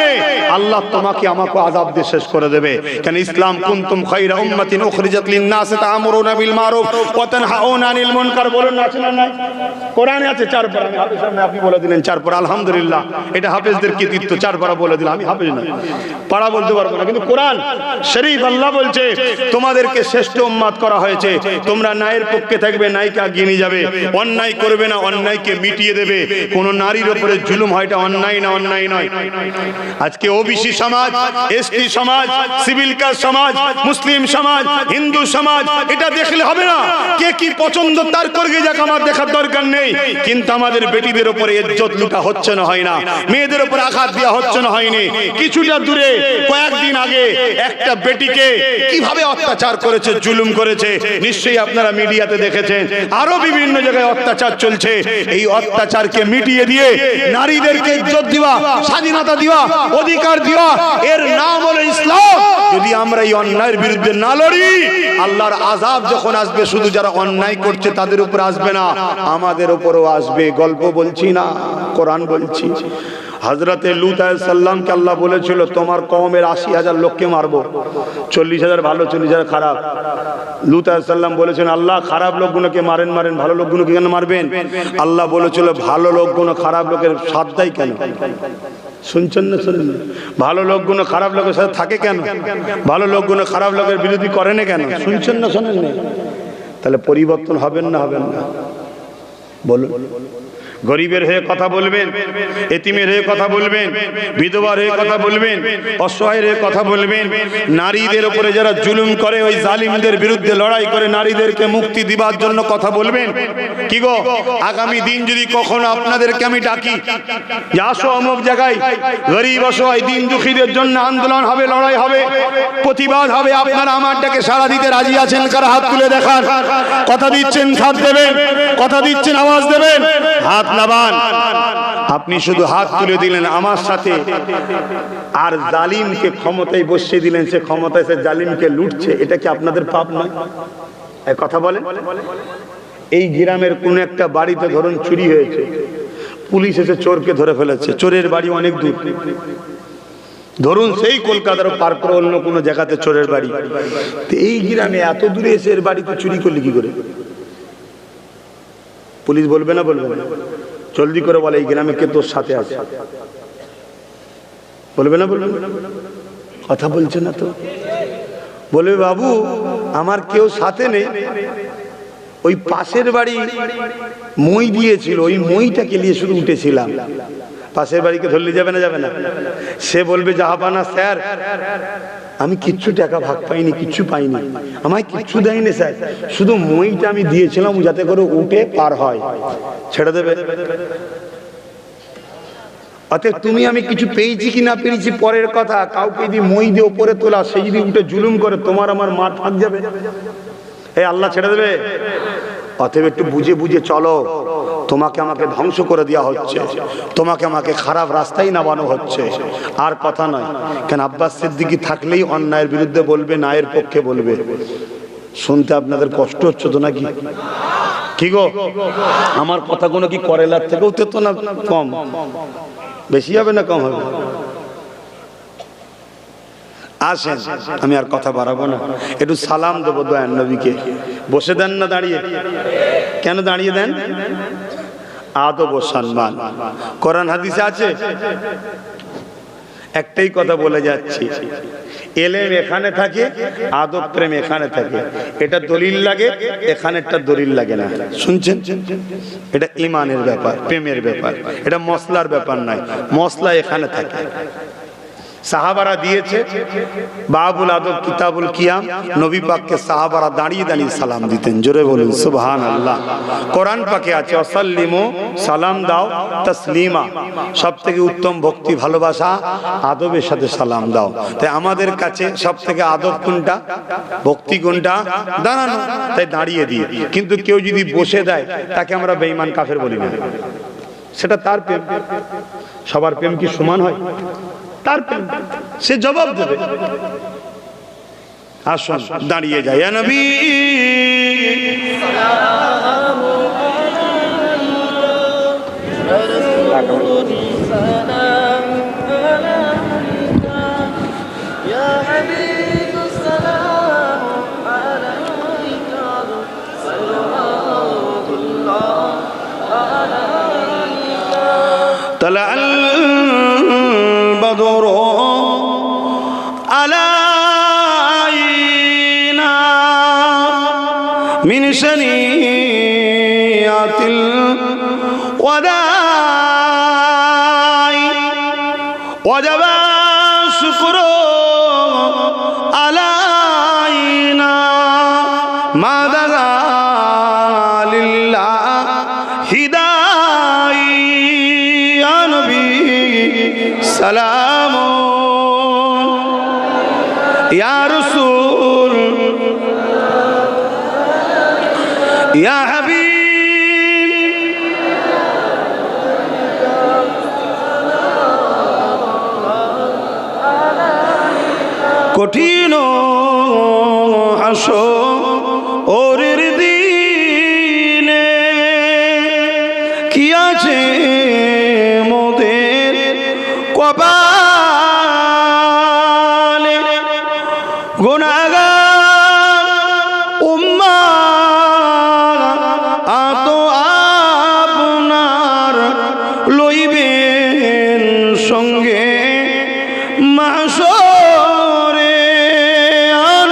আল্লাহ তোমাকে আমাকে আযাব দিয়ে শেষ করে দেবে। কারণ ইসলাম কুনতুম খায়রা উম্মাতিন উখরিজাত লিন-নাস তা'মুরুনা বিল মারুফ ওয়া তানহাউনা আনিল মুনকার। বলুন না, আছে না? কোরআনে আছে 4 পারা। আমি হাফেজ সামনে, আপনি বলে দিলেন 4 পারা। আলহামদুলিল্লাহ, এটা হাফেজদের কৃতিত্ব। 4 পারা বলে দিলাম। আমি হাফেজ না, পারা বলতে পারবো না, কিন্তু কোরআন শরীফ আল্লাহ বলছে তোমাদেরকে শ্রেষ্ঠ উম্মত করা হয়েছে। তোমরা ন্যায়ের পক্ষে থাকবে, ন্যায়কে এগিয়ে নিয়ে যাবে, অন্যায় করবে না, অন্যায়কে মিটিয়ে দেবে। কোন নারীর উপরে জুলুম হয়, এটা অন্যায় না? অন্যায় নয়। আজকে ওবিসি সমাজ, এসটি সমাজ, সিভিল কাস্ট সমাজ, মুসলিম সমাজ, হিন্দু সমাজ, এটা দেখলে হবে না। কে কি পছন্দ তার করবে, যাক, আমার দেখার দরকার নেই। কিন্তু আমাদের বেটিদের উপরে ইজ্জত লুটা হচ্ছে না, হয় না? মেয়েদের উপরে আঘাত দেওয়া হচ্ছে না, হয়নি? কিছুটা দূরে কয়েকদিন আগে একটা বেটিকে কিভাবে অত্যাচার করেছে, জুলুম করেছে, নিশ্চয়ই আপনারা মিডিয়াতে দেখেছেন। আরো বিভিন্ন জায়গায় অত্যাচার চলছে, এই অত্যাচারকে মিটিয়ে দিয়ে নারীদেরকে ইজ্জত দেওয়া, স্বাধীনতা দেওয়া, অধিকার দেওয়া, এর নাম হলো ইসলাম। যদি আমরা এই অন্যায়ের বিরুদ্ধে না লড়ি, আল্লাহর আযাব যখন আসবে শুধু যারা অন্যায় করছে তাদের উপর আসবে না, আমাদের উপরও আসবে। গল্প বলছি না, কোরআন বলছি। হযরতে লূত আলাইহিস সালামকে আল্লাহ বলেছিল তোমার কওমের ৮০,০০০ লোককে মারবো, ৪০,০০০ ভালো ৪০,০০০ খারাপ। লূত আলাইহিস সালাম বলেছেন আল্লাহ খারাপ লোকগুলোকে মারেন, ভালো লোকগুলোকে কেন মারবেন? আল্লাহ বলেছিল ভালো লোকগুলো খারাপ লোকের সাথ দেয় কেন? শুনছেন না? শুনুন, ভালো লোকগুলো খারাপ লোকের সাথে থাকে কেন? ভালো লোকগুলো খারাপ লোকের বিরোধী করে না কেন? শুনছেন না? শোনেন না? তাহলে পরিবর্তন হবেন না হবেন না? বলুন। গরিবের হয়ে কথা বলবেন, এতিমের হয়ে কথা বলবেন, বিধবার হয়ে কথা বলবেন, অসহায়ের হয়ে কথা বলবেন। নারীদের উপরে যারা জুলুম করে ওই জালিমদের বিরুদ্ধে লড়াই করে নারীদেরকে মুক্তি দিবার জন্য কথা বলবেন। কি গো, আগামী দিন যদি কখনো আপনাদেরকে আমি ডাকি যে আসো অমুক জায়গায় গরিব অসহায় দিন দুঃখীদের জন্য আন্দোলন হবে, লড়াই হবে, প্রতিবাদ হবে, আপনারা আমার ডাকে সাড়া দিতে রাজি আছেন? কারা হাত তুলে দেখান। কথা দিচ্ছেন সাথ দেবেন, কথা দিচ্ছেন আওয়াজ দেবেন। হাত নামান। আপনি শুধু হাত তুলে দিলেন আমার সাথে, আর জালিমকে ক্ষমতায় বসিয়ে দিলেন, সে ক্ষমতায় সে জালিমকে লুটছে, এটা কি আপনাদের পাপ নয়? এই কথা বলেন। এই গ্রামের কোন একটা বাড়িতে ধরুন চুরি হয়েছে, পুলিশ এসে চোরকে ধরে ফেলেছে, চোরের বাড়ি অনেক দূর, ধরুন সেই কলকাতার পার করে অন্য কোনো জায়গাতে চোরের বাড়ি, তো এই গ্রামে এত দূরে এসে এর বাড়িতে চুরি করলে কি করে? পুলিশ বলবে না? বলবে না? জলদি করে বলে এই গ্রামে কে তোর সাথে আছে? বলবে না? বলবে না? কথা বলছে না তো। বলবে বাবু আমার কেউ সাথে নেই, ওই পাশের বাড়ি মই দিয়েছিল, ওই মইটাকে নিয়ে শুধু উঠেছিলাম। পাশের বাড়িকে ধরলে যাবে না? যাবে না? সে বলবে জাহাপানা স্যার আমি কিচ্ছু টাকা ভাগ পাইনি, কিচ্ছু পাইনি, আমায় কিচ্ছু দেয়নি স্যার, শুধু মইটা আমি দিয়েছিলাম যাতে করে উঠে পার হয়। ছেড়ে দেবে? অতএব তুমি আমি কিছু পেয়েছি কি না পেয়েছি পরের কথা, কাউকে যদি মই দিয়ে ওপরে তোলা, সে যদি উঠে জুলুম করে, তোমার আমার মার ফাঁক যাবে। এই আল্লাহ ছেড়ে দেবে? অতএব একটু বুঝে বুঝে চলো। তোমাকে আমাকে ধ্বংস করে দেওয়া হচ্ছে, তোমাকে আমাকে খারাপ রাস্তায় নামানো হচ্ছে। আর কথা নয় কেন, আব্বাস সিদ্দিকী থাকলেই অন্যায়ের বিরুদ্ধে বলবে, ন্যায়ের পক্ষে বলবে। শুনতে আপনাদের কষ্ট হচ্ছে তো নাকি? কি গো, আমার কথাগুলো কি করেলার থেকেও তো না কম? বেশি হবে না কম হবে? আসেন, আমি আর কথা বাড়াবো না, একটু সালাম দেবো দয়ার নবীকে। বসে দেন না দাঁড়িয়ে? কেন দাঁড়িয়ে দেন? আদব ও সম্মান কোরআন হাদিসে আছে। একটাই কথা বলে যাচ্ছি, এলেম এখানে থাকে, আদব প্রেম এখানে থাকে। এটা দলিল লাগে, এখানে একটা দলিল লাগে না। শুনছেন? এটা ইমানের ব্যাপার, প্রেমের ব্যাপার, এটা মশলার ব্যাপার নয়। মশলা এখানে থাকে। সাহাবারা দিয়েছে বাবুল আদব কিতাবুল কিয়াম, নবী পাককে সাহাবারা দাঁড়িয়ে দাঁড়িয়ে সালাম দিতেন। জোরে বলুন সুবহানাল্লাহ। কোরআন পাকে আছে ওয়াসাল্লিমু, সালাম দাও, তাসলিমা, সব থেকে উত্তম ভক্তি ভালোবাসা আদবের সাথে সালাম দাও। তাই আমাদের কাছে সব থেকে আদব কোনটা, ভক্তি কোনটা? দাঁড়ানো। তাই দাঁড়িয়ে দিই। কিন্তু কেউ যদি বসে দেয় তাকে আমরা বেঈমান কাফের বলি না, সেটা তার প্রেম। সবার প্রেম কি সমান হয়? তার প্রেম, সে জবাব দেবে। আসুন দাঁড়িয়ে যাই। ইয়া নবী طلع البدر علينا من شنيعة الوداع وجب الشكر علينا ما دعا لله هداي يا نبي سلام يا رسول يا حبيب কঠিন হাসরের দিনে কি আছে মোদের কপালে গুনাহগার উম্মাত আপনার লইবেন সঙ্গে মাহশরে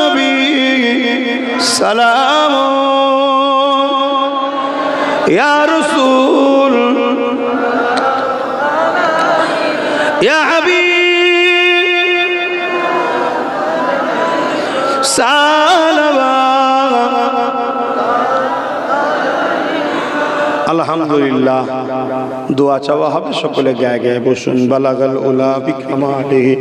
নবী সালাম ইয়া রাসূল ইয়া হাবিব সালাম। আলহামদুলিল্লাহ দোয়া চাওয়া হবে, সকলে গায়ে গায়ে বসুন। বালাগাল উলা বিকামালিহি